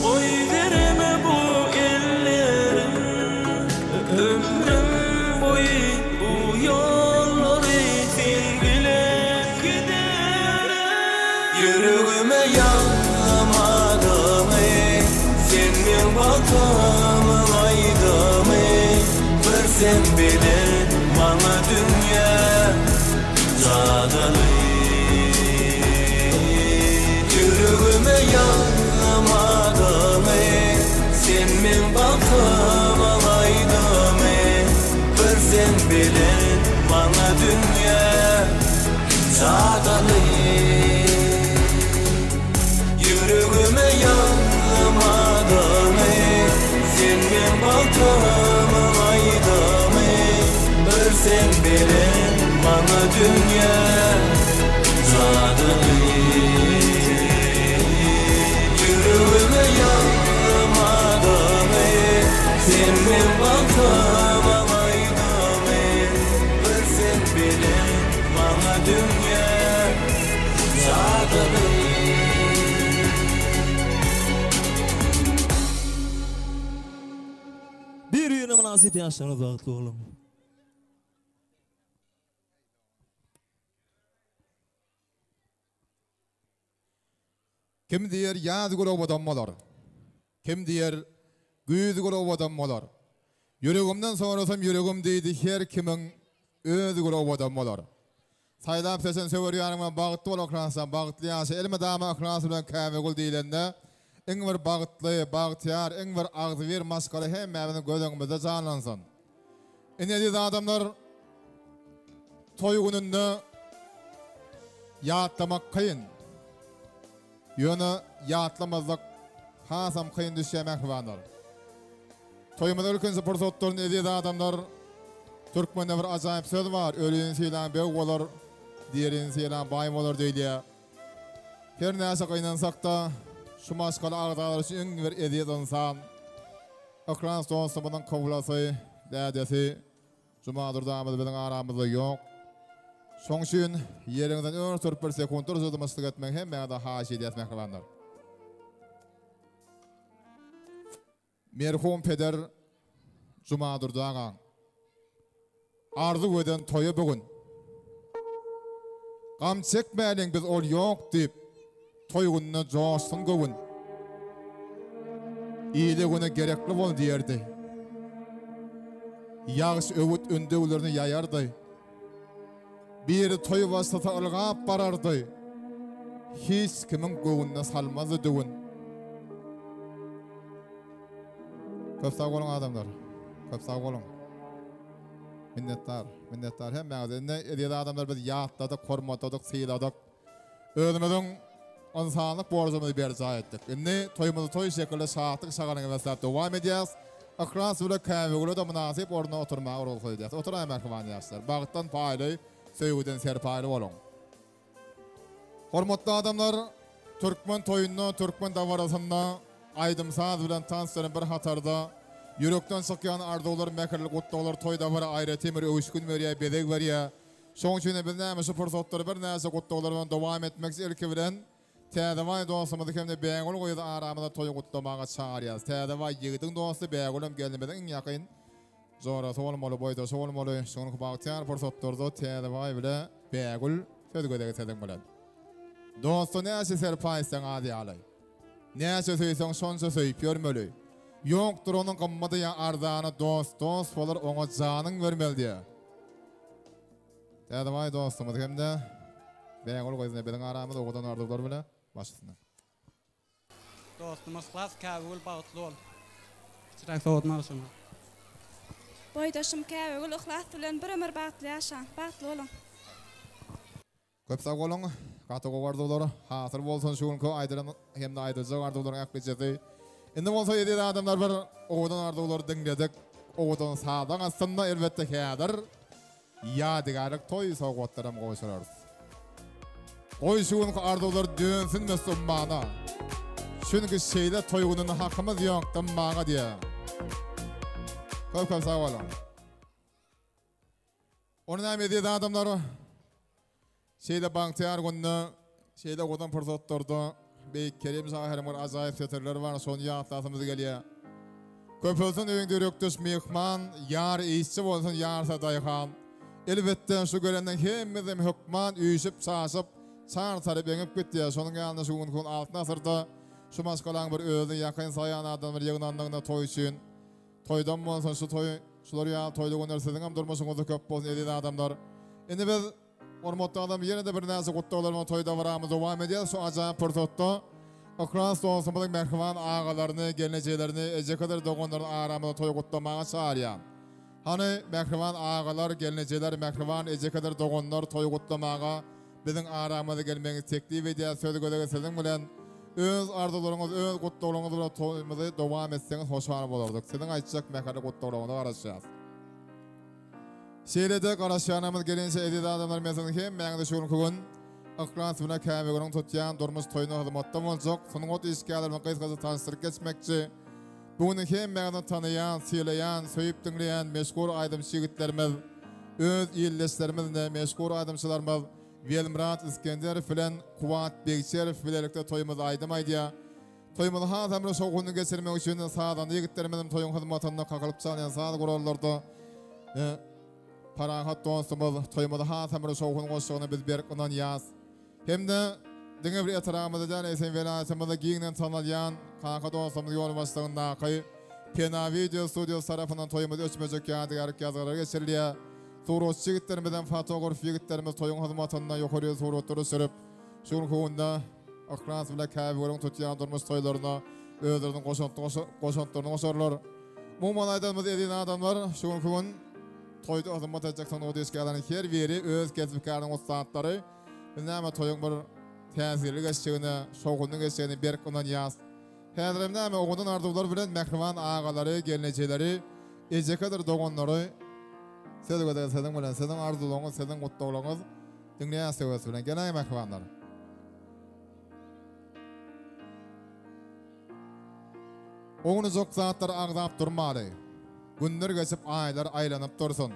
Oy verme bu ellerim Ömrüm boyu bu yolları sen bilen giderim Yüreğime yanlamadım sen men baktığıma aydım bir sen bilen bana dünya cadılı Yüreğime yanlamadım sen men baktığıma aydım bir sen bilen bana dünya cadılı Yüreğime yanlamadım sen men baktığıma aydım bir sen bilen bana dünya cadılı Yüreğime yanlamadım sen men baktığıma aydım bir sen bilen bana dünya cadılı Bir yine münasip yaşlarınız vakitli oğlum. Kim diyer yazgır obadanmalar. Kim diyer güzgür obadanmalar. Yüreğimden sonrasım yüreğim deydi her kimin özgür obadanmalar. Saylap sesen söver yanıma bağıtlı ol okransa, bağıtlı yansı, elime dama okransa bilen kâmegul deyilende, en bir bağıtlı, bağıtıyar, en bir ağzı ver maskalı hem evinin gözünümüzde canlansın. Dedi adamlar toy gününde yatlamak kıyın. Yönü yatlamazlık hasam kıyın düşemek vardır. Toyumda ülkünse fırsatlarını dedi adamlar Türkmen'de bir acayip söz var. Ölüyün silan büyük olur, diğerin silan bayım olur deyliye. Her neyse kıyınansak da şu maskalı ağdalar için en bir ediyet insan. Ekran sonrası bunun kovulası, dedesi, Cumadır dağımız bizim aramızda yok. Son için yerinden ön sürüp bir sekundur zıdımızlık etmek hem bana da haşiyet etmek vardır. Merhum peder Cumadır dağın. Arzu eden toyu bugün. Gam çekmeyelim biz ol yok deyip toygununa coşsun gövün. İyiliğine gerekli ol diyerdi. Yağış övüt öndevlerini yayardı. Bir toy vasıta ılgap barardı. Hiç kimin gövününe salmazdı düğün. Köp sağ olun adamlar. Köp sağ olun. Minnettar. Hem mağazında ediyede adamlar biz yağıtladık, kormatadık, sıyladık. Özümüzün insanlık borcumuzu berza etdik. Indi toyumuzu toy şekilde saatlik sağanıga vesat devam edeceğiz. Akran süre käbegule da münasip oruna oturmağa rol koyacağız. Oturayım merhaban yaşlar. Bağıttan paylı, söygüden serpaylı olun. Hormatlı adamlar, Türkmen toyunu, Türkmen davarasında aydımsaz bilen tansların bir hatarda yürekten sıkyan ardolar, mekarlık utdolar, toy davara ayrı temir, övüşkün veriye, bedek veriye. Şoň üçin biz näme şu pursatları bir näse gutdolardan dowam etmek ilki bilen täzeway dostumyzy hemde beýgol goýdy aramyda toy gutlamaga çağırýas. Täzeway ýigdiň dostu beýgolem gelmeden iň ýakyn zora solmaly boýda solmaly şonu bagtyar pursatlarda täzeway bile beýgol söýgedegi täzeň bilen. Dostu näse serpaýsaň ady alay. Näse söýseň şonça söýüp ýörmeli. Ýokdur onuň gymmaty ýa ardany dost bolar oňa janyň bermeli. Täzeway dostumyz hemde beýgol goýdyna bilen aramyda oňdan ardylar bilen başlasınlar. Dostumuz klas käbegül bagtly ol. Çyrak soğutmaly şonu. Boýdaşym käbegül ihlas bilen bir ömür bagtly ýaşan, bagtly bolun. Köp sag bolun, gaty gowardylar, hasyr bolsun şuňky aýdyran hemde aýdyjak ardylar aklyjy. Indi bolsa ýedi adamlar bir oňdan ardylar diňledik. Oňdan sağdan aslında elbetde häzir ýadygarlyk toy sowgatlarym goýşarys. Goýşuň ardylar dönsin mesummana. Çünki şeýle toýgunyň hakymyz ýok maňa diýe. Köp sag bolun. Onu näme diýdi adamlar? Şeýle banktyar günde, şeýle godan pursatlarda beýik kerim saherler ajaýyp seterler bar, şonu ýatlasymyz gelýär. Köpölsün öýüňde ýörekdeş mehman, ýar işçi bolsun, ýar sadaýhan. Elbetde şu görenden hemmizem hukman üýüşip saşyp çar-çary beňip gitdi. Şonuň ýanyna şu gün altyn asyrda şu maskalaň bir özü ýakyn saýan adam bir ýygynanlygyna toy üçin. Toydan bolsa şu toy, şular ýa toyda gönersiň hem durmasyňyz köp bolsun edýän adamlar. Indi biz hormatly adam ýene-de bir näse gutdaglarymyň toyda baramyz dowam edýär. Şu ajaýyp pursatda Akran dostumyň merhaman agalaryny, gelenjeklerini, eje kadar dogonlaryň aramyda toy gutlamaga çağırýar. Hani merhaman ağalar, gelenjekler, merhaman eje kadar dogonlar toy gutlamaga biziň aramyza gelmeňizi teklip edýär. Söýgedegi siziň bilen öz arzuwlaryňyz, öz gutdaglaryňyz bilen toýumyzy dowam etseňiz hoşal bolardyk. Siziň aýtjak mähäle gutdaglaryňyzy garaşýas. Şeýlede garaşýanymyz gelense edýän adamlar meselem hem mäňde şol gün Akran süne käbegörüň tutýan durmuş toýuny hyzmatda boljak. Şonuň ot iskälerini gysgaça tanıştyryp geçmekçi. Bugün hem mäňden tanıyan, söýleýän, söýüp dinleýän meşgul aýdym şigitlerimiz, öz ýyldaşlarymyzda meşgul aýdymçylarymyz Welmrat İskender bilen Kuwat Bekçerif bilelikde toýumyzy aýdym aýdýar. Toýumyzy hazamry şol güni geçirmek üçin sağdan ýigitlerimizin toýun hyzmatyna kakalyp çalýan sağ gurallarda parahat dostumyz toýumyzy hazamry şol güni goşgyny biz berip onan ýaz. Hemde diňe bir ýatyramyzda esen welasymyzda giňden tanalýan kaka dostumyz ýol başlygyndaky Pena Video Studio tarapyndan toýumyzy öçmejek ýadygarlyk ýazgylary geçirilýär. Suratçı ýigitlerimizden fotograf ýigitlerimiz toýun hyzmatyna ýokary suratlara sürüp, şol gündə Akran bilen käbegörüň tutýan durmuş toýlaryna özleriniň goşantlaryny goşarlar. Muhman aýdymyz edýän adamlar şol gün toýda hyzmat edeceksen o deskälaryň her biri öz kesipkarynyň ustatlary näme toýuň bir täsirli geçýäni, şowguny geçýäni berip onan ýaz. Häzir näme oňdan ardylar bilen mähriman agalary, gelenjekleri, eje kadar dogonlary söýgede seziň bilen, seziň arzularyňyz, seziň gutdaglaryňyz dinleýän sebäp bilen gelen mährimanlar. Oňuny jok zatlar agdap durmaly. Günler geçip aýlar aýlanyp dursun.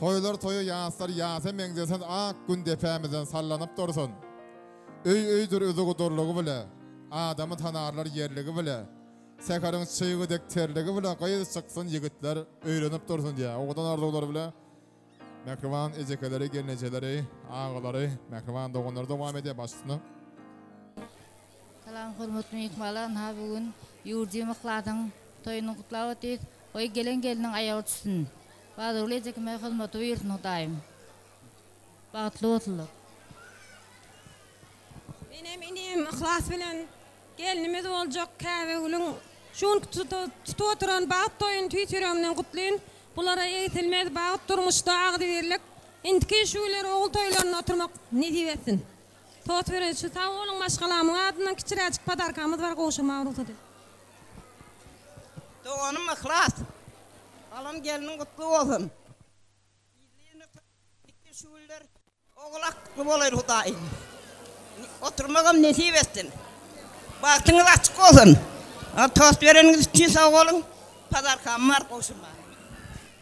Toylar toyu ýaslar ýasa meňdesen ak gün depämizden sallanyp dursun. Öýdür özü gudurlygy bile, adamy tanarlar ýerligi bile, sekaryň çyýgydek terligi bile gaýdy çyksyn ýigitler öýrenip dursun diýär. Oňdan ardylar bile mähriman ejekeleri, gelenjekleri, agalary, mähriman dogonlar dowam edýär başlygyny. Salam hormatly mehmanlar, ha bugün ýurdy myklardyň toýuny gutlap etdik. Oy geleniň aýagy tutsun. Bagdyrly ejek mährimaty ýurtny daýym. Bagtly bolsunlar. Benim ihlas bilen gelinimiz boljak käbegülüň şol tutup oturan bagt toýun tüýtüremden gutlaýyn. Bulara ýetilmez bagt durmuşda agdy berlik. Indiki şular oğul toýlaryna oturmak ne diýersin? Tot verençi ta oğlum maşgalamın adından kiçirecik padarkamız var goşuma urutu dedi. Doğanım ihlas. Alam gelinin kutlu olsun. Şuullar oğlaklı bolayır hudayın. Oturmağım nesip etsin. Baktınız açık olsun. Tost vereniz için sağ olun. Padarkamın var goşuma.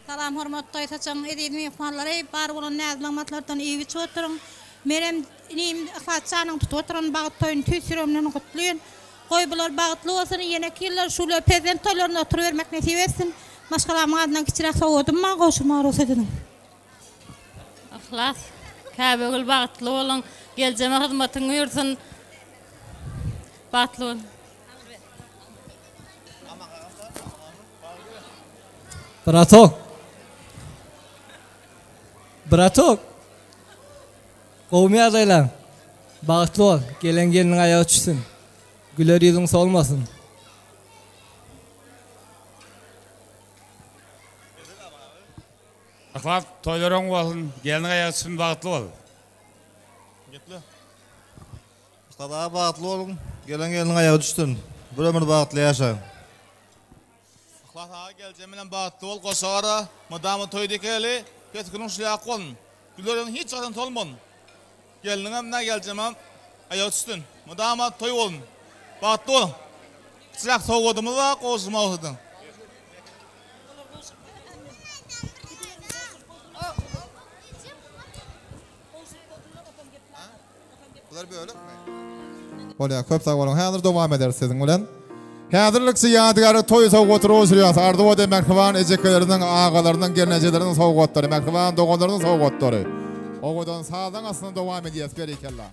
Salam hormatly taçan edin mehmanlary bar bolan näzmamatlardan iýi çoturun. Merem nim fatçanyň tutup oturan bagtyn tüsürümden gutlaýan. Goý bular bagtly bolsun ýene killer şular prezident toýlaryna oturup bermek nesip etsin. Maşgalamyň adyna kiçirek sowudum ma goşuma rosadynym. Ihlas. Käbegil bagtly bolan, geljeme hyzmatyň ýursun. Bagtly bol. Bratok. Qowmy adaylar. Bagtly ol, gelen geliniň ayagy düşsün. Güler ýüzüň solmasyn. Ahlat toýlaryň bolsun, geliniň ayagy düşsün, bagtly ol. Gepli. Sada bagtly olun, gelen geliniň ayagy düşsün. Bir ömür bagtly ýaşaň. Ahlat ağa geljem bilen bagtly ol, goşara, madamy toýdykeli, ketginiň şuýa bolun. Gülerin hiç adam tolmon. Geliniňem ne geljem ayagy düşsün. Madama toy bolun. Bagtly olun. Sırak sowudymy da goşuma oldum. Bular böyle mi? Ola köp sağ olun. Häzir dowam eder siziň bilen. Häzirlikçi ýadygary toý sowgatry oşurýar. Ardywa de merhaban ejekeleriniň agalarynyň gelnejeleriniň sowgatlary, merhaban dogalarynyň sowgatlary. Ogodan sağdan aslında dowam edýäs berekellah.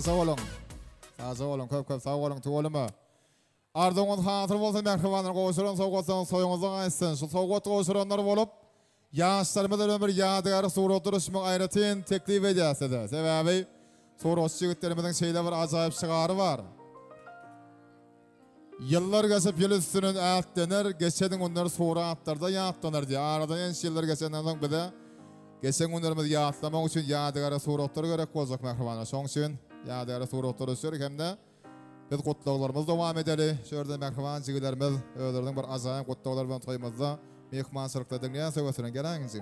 Sağ olun. Sağ olun. Köp sağ olun. Tuğulma. Ardıňyz hatyr bolsa merhabanlar goşuran sowgatlaryň soýuňyzdan aýsyn. Şu sowgat goşuranlar bolup ýaşlarymyzdan bir ýadygar surat duruşmy aýratyn teklip edýäsdi. Sebäbi surat jigitlerimizden şeýle bir ajaýyp çygary bar. Yıllar geçip yıl üstünün ätdener, geçen günler suratlarda ýatlanır diýär. Aradan enşi yıllar geçenden soň bide geçen günlerimiz ýatlamak üçin ýadygar suratlar gerek boljak merhabanlar. Şoň üçin ýadygar suratlar ösür hemde biz kutlaglarymyz dowam edeli. Şöyle merhaban jigilerimiz özleriniň bir ajaýyp kutlaglar bilen toýmazda mehmançylykda diňleýän söwesine geleňiz.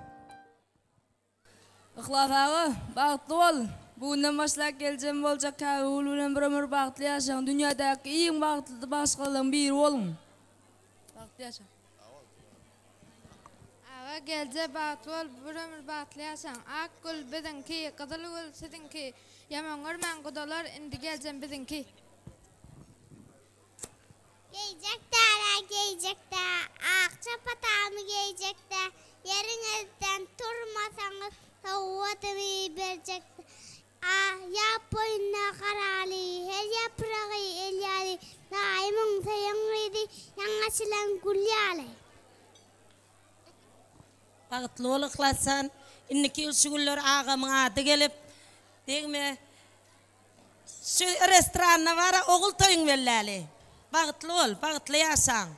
Ihlas ağa, bagtly bol. Bugundan başlap geljem boljak käbul bilen bir ömür bagtly ýaşaň. Dünýädäki iň bagtly başgalardan biri bolun. Bagtly ýaşaň. Ağa gelje bagtly bol, bir ömür bagtly ýaşaň. Ak gül biziňki, gyzyl gül siziňki. Ýaman görmän gudalar indi geljem biziňki. Geyecekte, akça patamı geyecekte, yerinizden turmasanız soğuduğumu verecekte. Yap boyuna karali, her yaprağı elyali, daimin sayınıydı, yangaçılan gülyali. Bagtly ol Ihlasan, inniki şu güller ağamyň ady gelip, deňme şu restoranda bara ogul toýuň belläli. Bagtly ol, bagtly ýaşaň.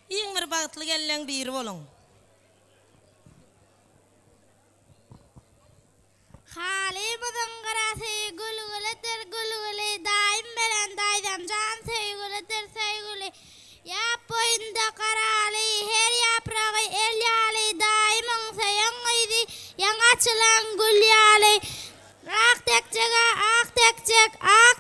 Iň bir bagtly gelen biri bolun. Halibadın garasy gülgüli daim belen daýdam jan söýgüli ýap boýunda karali her ýapragy elyali daimyň saýaňydy ýangaçylan gülýali ak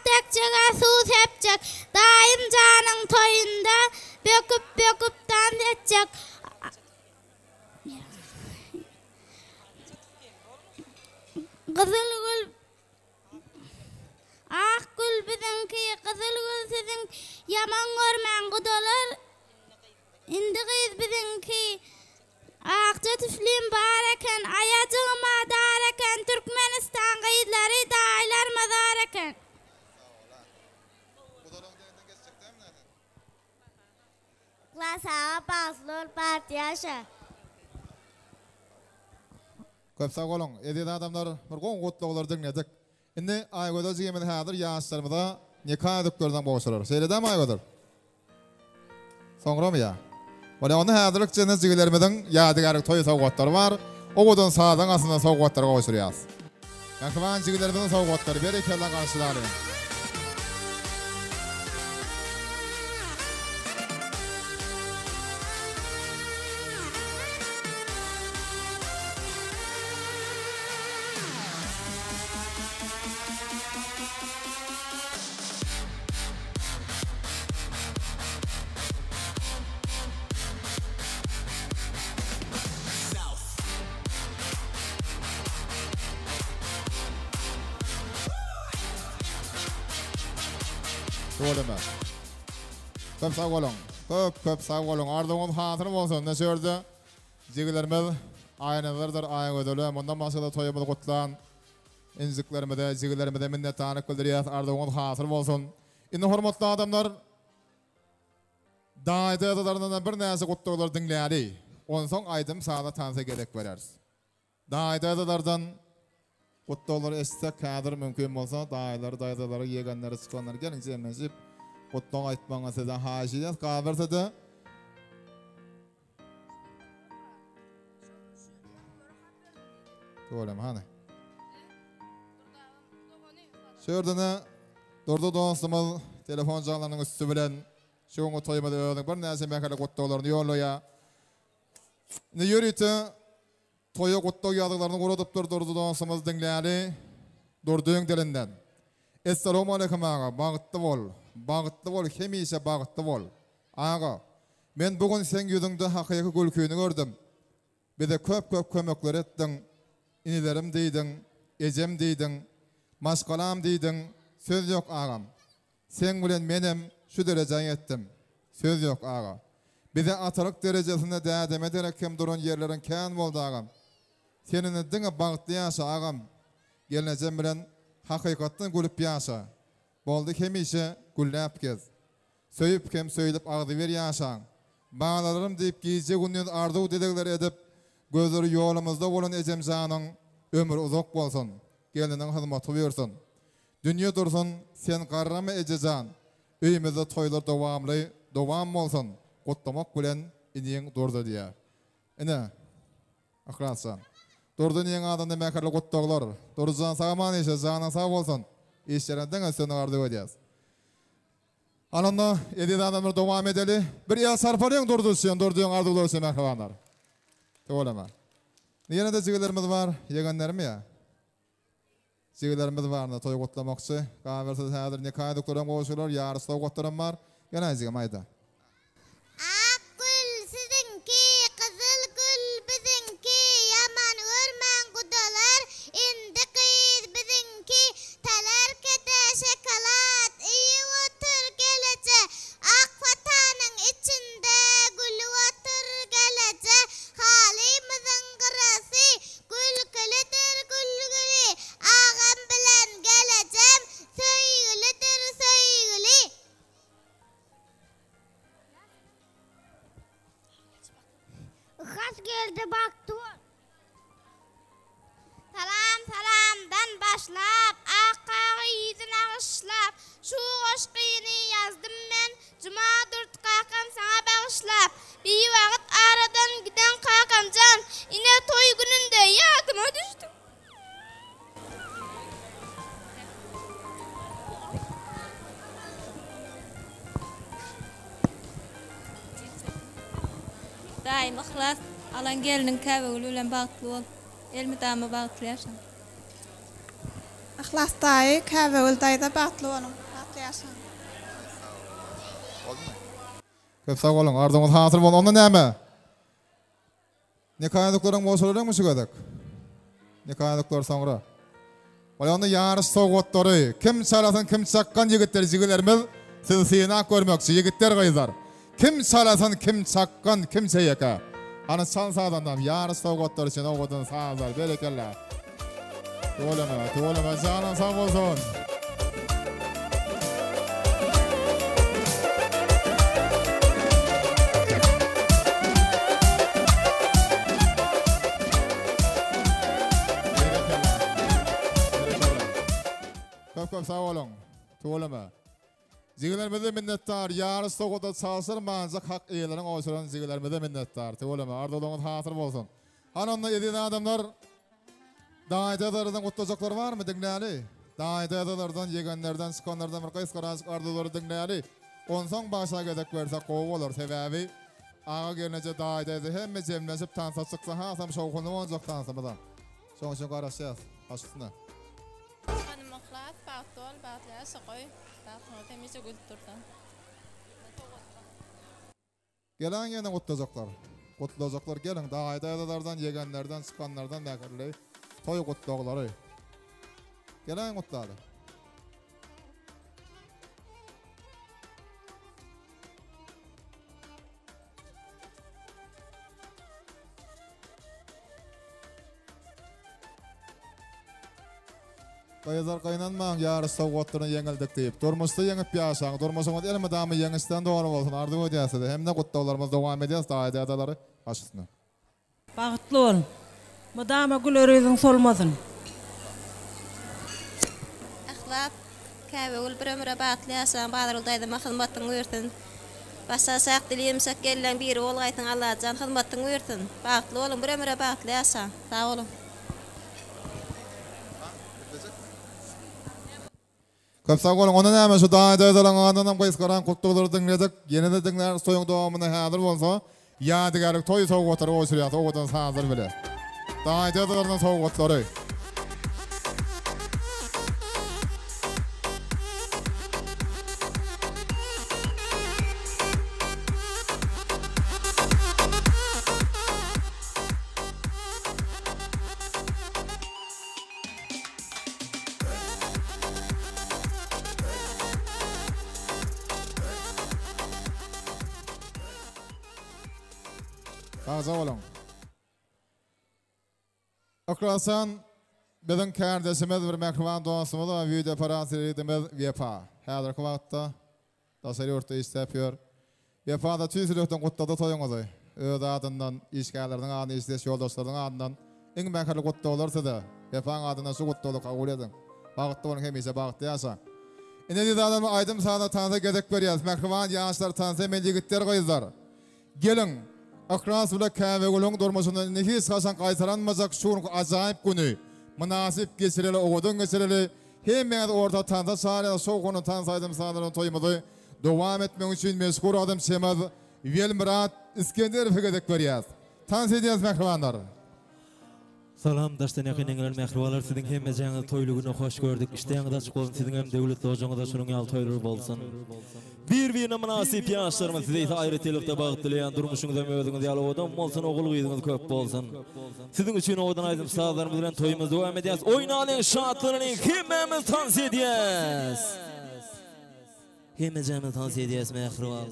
tekjege suw sepjek daim janyň toýunda böküp dan etjek. Gyzyl gül ak gül biziňki, gyzyl gül siziň ýaman görmän gudalar indi gyz biziňki. Akça tüflim bar eken, ayajyma dar eken, Türkmenistan gyzlary daýlar mazar eken. Klasa paslor partiýaşa. Köp sağ olun. Ediyet adamlar bir goň gutluqlar dinledik. Indi aýgoda jigemen häzir ýaşlarymyza nikah ediplerden boşarar. Seýledem aýgodur. Soňra mı ya? Bana onu häzirlik jene jigelerimiziň ýadygarlyk toý sowgatlary bar. Owadan sağdan aslında sowgatlara goşurýas. Ýa-da jigelerimiziň sowgatlary berekella garşylary. Doğru. Köp sağ olun. Köp sağ olun. Ardıňyz hatyr bolsun. Näşerde jigilerimiz aýnalardyr, aýan ödüle. Mundan başga toýumyzy gutlan. Injiklerimize, jigilerimize minnetdarlyk bildirýär. Ardyňyz hatyr bolsun. Indi hormatly adamlar, daýdalaryndan bir näse gutluqlar dinläýäri. Ondan soň aýdym saňa tansa gerek bereriz. Daýdalardan gutluqlar estek häzir mümkin bolsa, daýdalary ýegenleri çykanlar gelin jemlenip gutluq aýtmaňa size haşiýet gaberdi. Doğrum hany. Şördene durdu dostumuz telefon janlarynyň üstü bilen şoňa toýmady öňe bir näse mäkale gutluqlaryny ýolaya. Ne ýörite toya gutluq ýadyklaryny guradyp durdu dostumuz dinläri durduň dilinden. Assalamu alaykum ağa, bagtly bol, hemişe bagtly bol. Ağa, men bugün sen ýüzüňde hakyky gülküni gördüm. Bize köp kömekler etdiň. İnilerim diýdiň, ejem diýdiň, maşgalam diýdiň. Söz ýok agam. Sen bilen menem şu derejäň etdim. Söz ýok ağa. Bize atalyk derejesinde dädeme derekem duran ýerleriň kän boldy agam. Senin diňe bagtly ýaşa agam. Gelnejem bilen hakykatdan gülüp ýaşa. Boldy hemişe gülläp gez. Söýüp kem söýlep agdy ber ýaşaň. Balalarym diýip giýje gündüz arduw dedekler edip gözleri ýolumyzda bolan ejemjanyň ömrü uzak bolsun. Geliniň hyzmaty bersin. Dünýä dursun, sen garrama ejejan. Öýümizde toýlar dowam bolsun. Gutlamak bilen iniň durdy diýär. Ene akrasan. Durdy iniň adamda mäkerli gutluqlar. Durjan sagaman eşe janyň sag bolsun. Eşlerden sen gardy edýäs. Alanda edýän adamlar dowam edeli. Bir ýa sarparyň durdy sen durdyň ardylar sen mäkerler. Doğrama. Niye de jigelerimiz var, yegenlerimi ya? Jigelerimiz var, toy gutlamakçy. Gabersiz häzir nikah ediklerim goşular, ýarysda gutlaram var. Gene jigem aýda. Ak gül sizinki, kızıl gül bizinki, yaman örmen gudalar, indi kıyız bizinki, talar kete şekalat, iyi otur gelece, ak vatanın içinde gül otur gelece, halimizin gırası, gül gülüdür gül gülü, ağam bilen geleceğim, söygülüdür söygülü. Has geldi baktı. Salamdan başlap, akağı yüzün ağışlap, şu aşkını yazdım ben, cuma dört kakam sana bağışlap. Bir vakit aradan giden kakamcan, yine toy gününde yadıma düştüm. Daim ihlas alan gelinin käbegül bilen bagtly bol. Elmi dama bagtly ýaşa. Ihlas daý käbegül daýda bagtly bolun. Bagtly ýaşa. Köp sag bolun, ardyňyz hatyr bolun. Onda näme? Nikah ediklerim boşularyňmy şugadak? Nikah edikler soňra. Ola onda ýarys sowgatlary, kim çalasan, kim çakkan ýigitler, jigilerimiz siz synak görmekçi ýigitler gaýzar. Kim çalasan, kim çakkan, kim çeýeka. Ana sansadan ýarys sowgatlary üçin owadan sazar berekella. Tolama, jana sag bolsun. köp sağ olun. Tuğlama. Zigilerimize minnettar. Yarı soğuda salsır manzak hak eğlerin oysuran zigilerimize minnettar. Tuğlama. Ardolağın hatır bolsun. Hanonda edin adamlar davet ederden kutlayacaklar var mı dinleyeli? Davet ederlerden, yegenlerden, sıkanlardan bir kayıs karazık ardoları dinleyeli. Onsan başa gedek verse kovu olur sebebi. Ağa gelince davet eder. Hem cemleşip tansa çıksa ha sam şovkunu olacak tansamadan. Son için karışacağız. Aşkısına. Hanım aklat, baktol, batlaya sokoy. Bakma temize güldürdün. Gelen yine kutlayacaklar. Kutlayacaklar gelin. Davet ederlerden, yegenlerden, sıkanlardan mekerli. Toy kutlağları. Gelen kutladı. Kayazar kaynanmağın yarı soğuatlarını yengildik deyip. Durmuşta yengip yaşağın. Durmuşta elime damı yengisten doğru olsun. Ardı ödeyesi de. Hem de kutlularımız devam edeceğiz. Davet ederleri aşkısına. Bağıtlı ol. Madama gül örüyün solmasın. Akhlap, kahve ul bir ömre batlayasan, badırıldaydı hizmetin uyurtun. Basasak dileyimsek gelen biri ol gaytın Allah'can hizmetin uyurtun. Bağıtlı olun, bir ömre batlayasan. Sağ olun. Köp sağ olun. Onun hemen şu davet edilen adamdan kayıs karan kutluları dinledik. Yeni de dinler soyun doğumuna hazır olsa. Yadigarlık toy soğukları oşuruyat. Oğudan hazır bile. Davet edilen soğukları. Sağ olun. Akrasan bizim kardeşimiz bir mekruvan dostumuz var. Video parasıyla Vefa. Hazır kıvatta. Tasarı orta iş yapıyor. Vefa'da tüysülükten kutladı toyunuzu. Öde adından, işgallerden adından, isteş yoldaşlardan adından. En mekarlı kutlu olursa da Vefa'nın adından şu kutluluk kabul edin. Bağıttı onun hemiyse bağıttı yasa. İnedi de adamı aydım sağda tanısa gedek veriyoruz. Mekruvan yaşlar tanısa melli gitler koyuzlar. Gelin. Akras bile kahve gülün durmasından hiç hasan kaytaranmayacak şun acayip günü. Münasip geçireli, oğudun geçireli. Hemen orta tanıda sağlayla soğukunu tanısaydım sağlarını toymadı. Devam etmek için meşgul adam Şemaz Velmurat İskender Fıgıdık veriyoruz. Tanıs edeceğiz mekruvanlar. Salam daştan yakınenler mehruvalar sizin hemmeceğiniz toylugunu hoş gördük. İşteğiniz açık olsun sizin hem devlet hocamıza şunun yal toylur bolsun. Bir münasip yaşlarımız size ayrı telifte bağıtlayan durmuşunuza mövdüğünüz yaloğudan bolsun oğul gıydığınız köp bolsun. Sizin için oğudan aydım sağlarımız bilen toyumuz devam edeceğiz. Oynanın şartlarını hemmemiz tanıs edeceğiz. Hemmeceğimiz tanıs edeceğiz mehruvalar.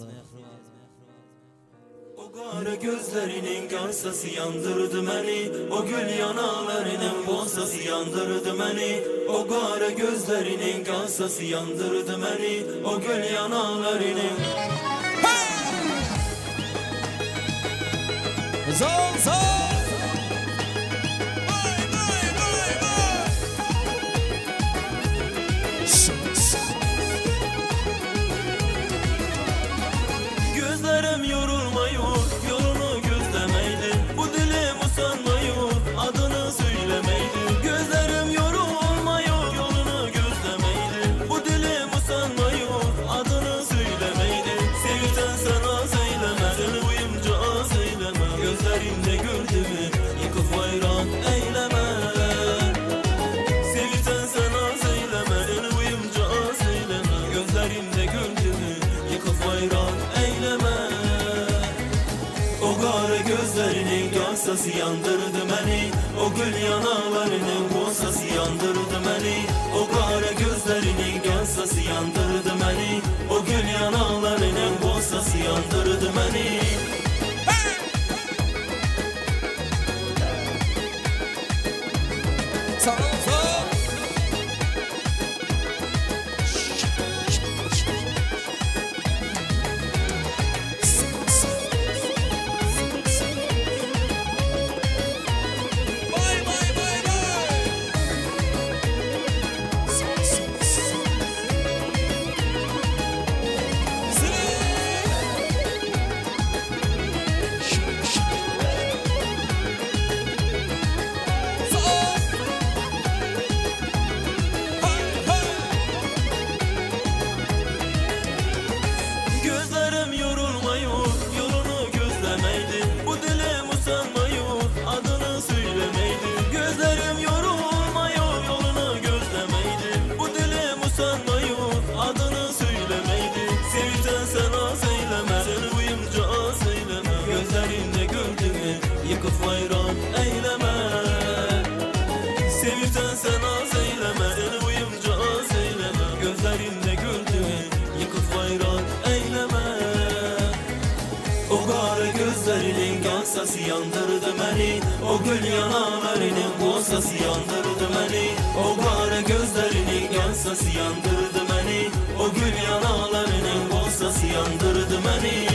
Kara gözlerinin garsası yandırdı beni. O gül yanaklarının bozası yandırdı beni. O kara gözlerinin garsası yandırdı beni. O gül yanaklarının Zol zol. Gözlerim yorulmuyor, yolunu gözlemeydi. Bu dilim usanmıyor, adını söylemeydi. Gözlerim yorulmuyor, yolunu gözlemeydi. Bu dilim usanmıyor, adını söylemeydi. Sevsen sana söyleme, seni uyumca söyleme. Gözlerimde gördüğümü yıkıp hayran eyleme. Sevsen sana söyleme, seni uyumca söyleme. Gözlerimde gördüğümü yıkıp hayran eyleme. O kara gözlerinin garsası yandırdı beni. O gül yanaklarının bozası yandırdı beni. O kara gözlerinin garsası yandırdı beni. O gül yanaklarının bozası yandırdı beni. gözlerinde güldü yıkıp vayran eyleme. O qara gözlerinin gansası yandırdı məni, o gül yanaqlarının qosası yandırdı məni. O qara gözlerinin gansası yandırdı məni, o gül yanaqlarının qosası yandırdı məni.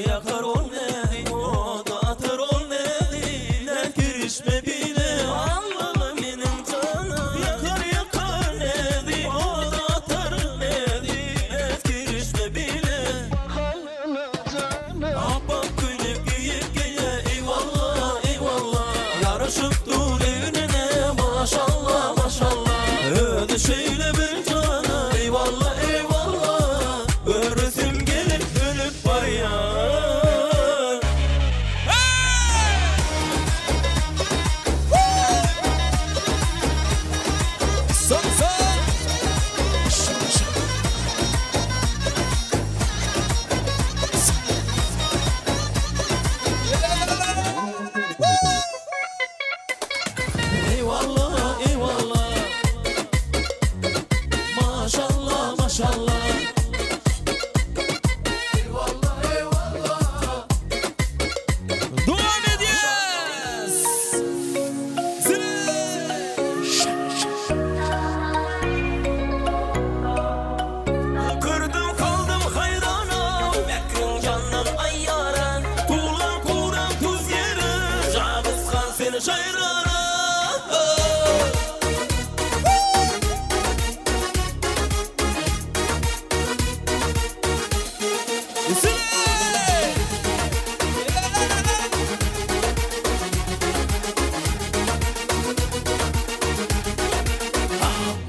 Yakar ol neydi, o da atar ol neydi, ne girişme bile Allah'ım benim canım. Yakar neydi, o da atar neydi, ne girişme bile Bak gülüp giyip gele eyvallah eyvallah, yaraşıp dur evine maşallah maşallah. Öde şöyle bir cana eyvallah eyvallah, öğretim gelip ölüp var ya. Eyvallah eyvallah, maşallah maşallah. Eyvallah eyvallah. Devam ediyoruz. Kırdım kaldım hayranım, Bekrin candan ayyaran, tuğlan kuran tuz yeri, Cabıskan seni şayrana.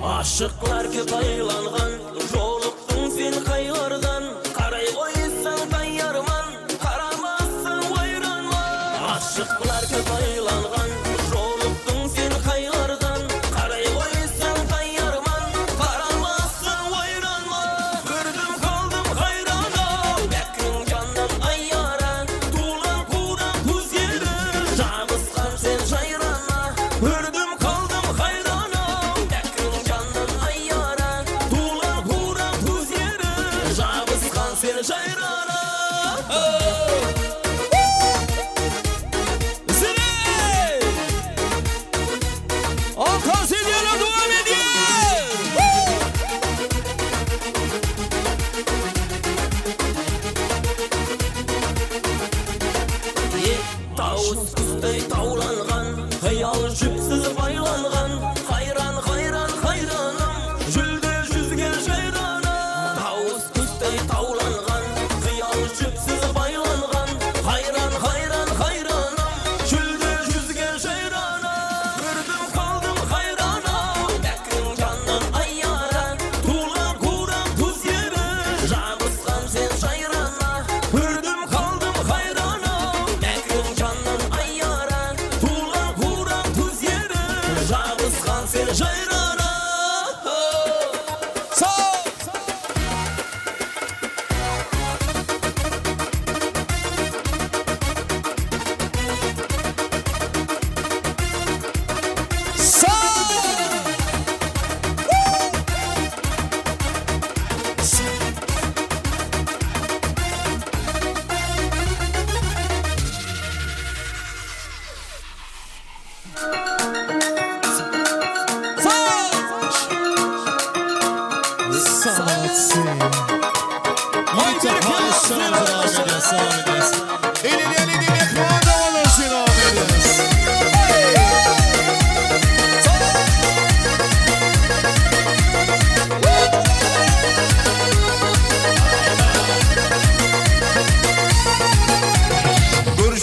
Aşıklar ki kaylangan, joluktun sen kaylardan, karay koysan kayyarman, karamazsan vayranman. Aşıklar ki kaylangan, joluktun sen kaylardan, karay koysan kayyarman, karamazsan vayranman. Gördüm kaldım hayranım, Bekrin candan ayyaran, tuğlan kudan tuz yeri, Cabıskan sen şayrana. Gördüm kaldım hayranım, Bekrin candan ayyaran, tuğlan kudan tuz yeri, Cabıskan sen şayrana. Alkan seviyorlar, devam ediyor. Tavus kızday tavlangan, hayal jüpsüz baylangan, hayran hayran hayranım, jülde yüzge şayrana. Tavus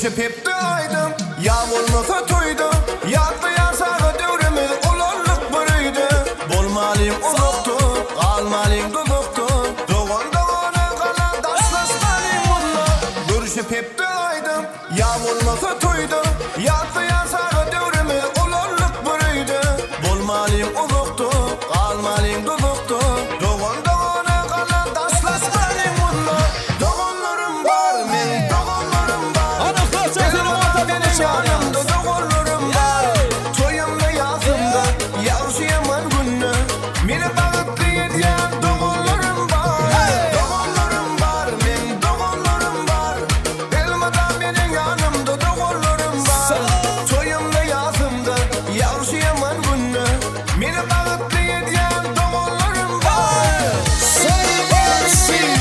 Görüşüp hep de aydım, yağmurlusa toydu. Yaktı yasağı devrimi, olanlık bürüydü. Bolmalıyım uzaktu, kalmalıyım duduktu. Doğan doğana kalan taşlaşmalıyım bununla. Görüşüp hep de aydım, yağmurlusa toydu. Yaktı yasağı devrimi, olanlık bürüydü. Bolmalıyım uzaktu, kalmalıyım duduktu. Doğan doğana kalan taşlaşmalıyım bununla. Doğanlarım var, men doğanlarım var. Benim yanımda doğanlarım var. Toyumda yazımda, yavşayaman günü. Meni bağıtlı yediyen doğanlarım var. Doğanlarım var, men doğanlarım var. Elmadan benim yanımda doğanlarım var. Toyumda yazımda, yavşayaman günü. Meni bağıtlı yediyen doğanlarım var. Sarıbarsın.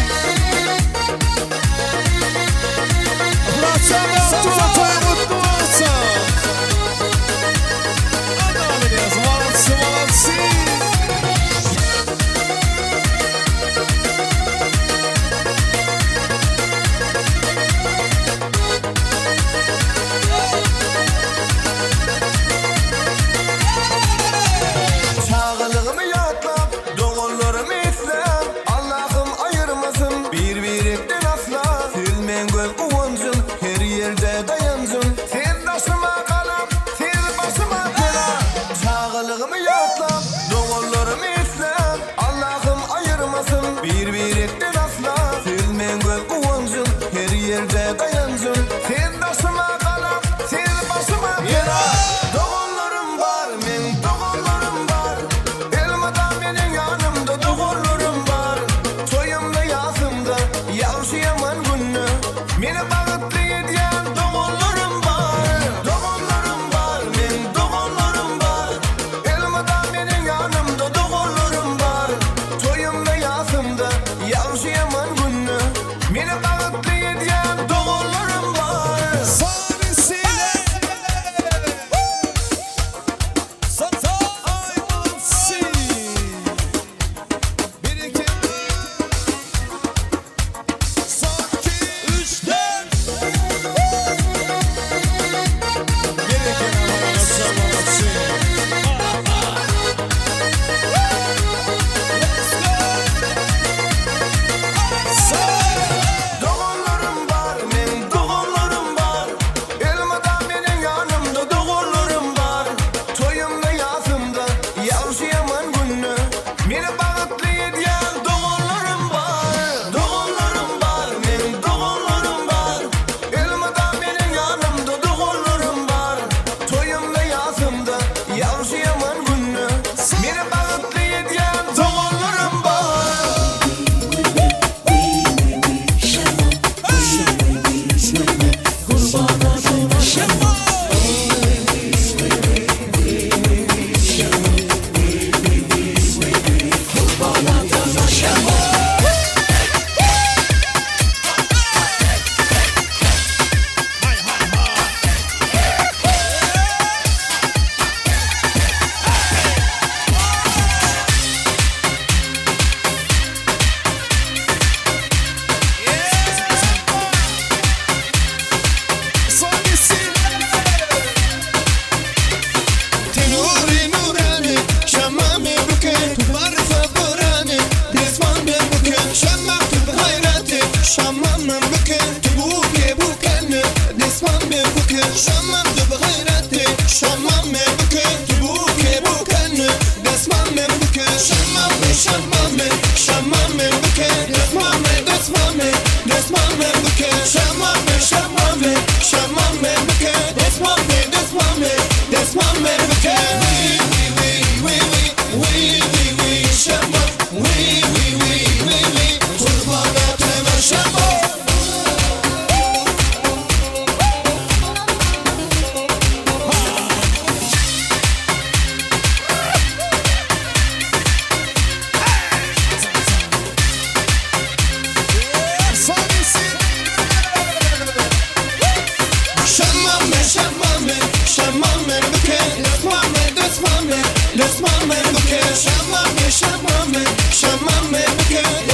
Çağılığımı yatlap, doğullarımı islem. Allah'ım ayırmasın birbirinden asla. Silmen göz uvancın, her yerde dayancın. Sen taşıma kalam, sen başıma bela. Çağılığımı yatlap, doğullarımı islem. Allah'ım ayırmasın birbirinden asla. Silmen göz uvancın, her yerde dayancın. Sen taşıma kalam, sen başıma bela. Doğullarım var, men doğullarım var. Elmadan benim yanımda doğullarım var. Toyumda yazımda, yavşayaman günü. Meni bağıtlı yediyen doğullarım var. Doğullarım var, men doğullarım var. Elmadan benim yanımda doğullarım var. Toyumda yazımda, yavşayaman günü. Meni bağıtlı yediyen doğullarım var. Sarısıyla Sata aymansı. Bir iki Sanki 3 4 Gereken amana zamansı. Doğullarım var, men doğullarım var. Elmadan benim yanımda doğullarım var. Toyumda yazımda, yavşayaman günü. Meni bağıtlı yediyen doğullarım var. Doğullarım var, men doğullarım var. Elmadan benim yanımda doğullarım var. Toyumda yazımda, yavşayaman günü. Meni bağıtlı yediyen doğullarım var. Tenuri nurani, şamame buket, varfa burani. Desman ben buket, şamam tüp hayrati. Şamam ben buket, buke bukene. Desman ben buket, şamam tüp hayrati. Şamam ben buket, buke bukene. Desman ben buket, şamam ben şamam ben buket. Desman ben buket, şamam ben buket. Desman ben buket. Şamam, kurbana temel şamam. Şamam, buket.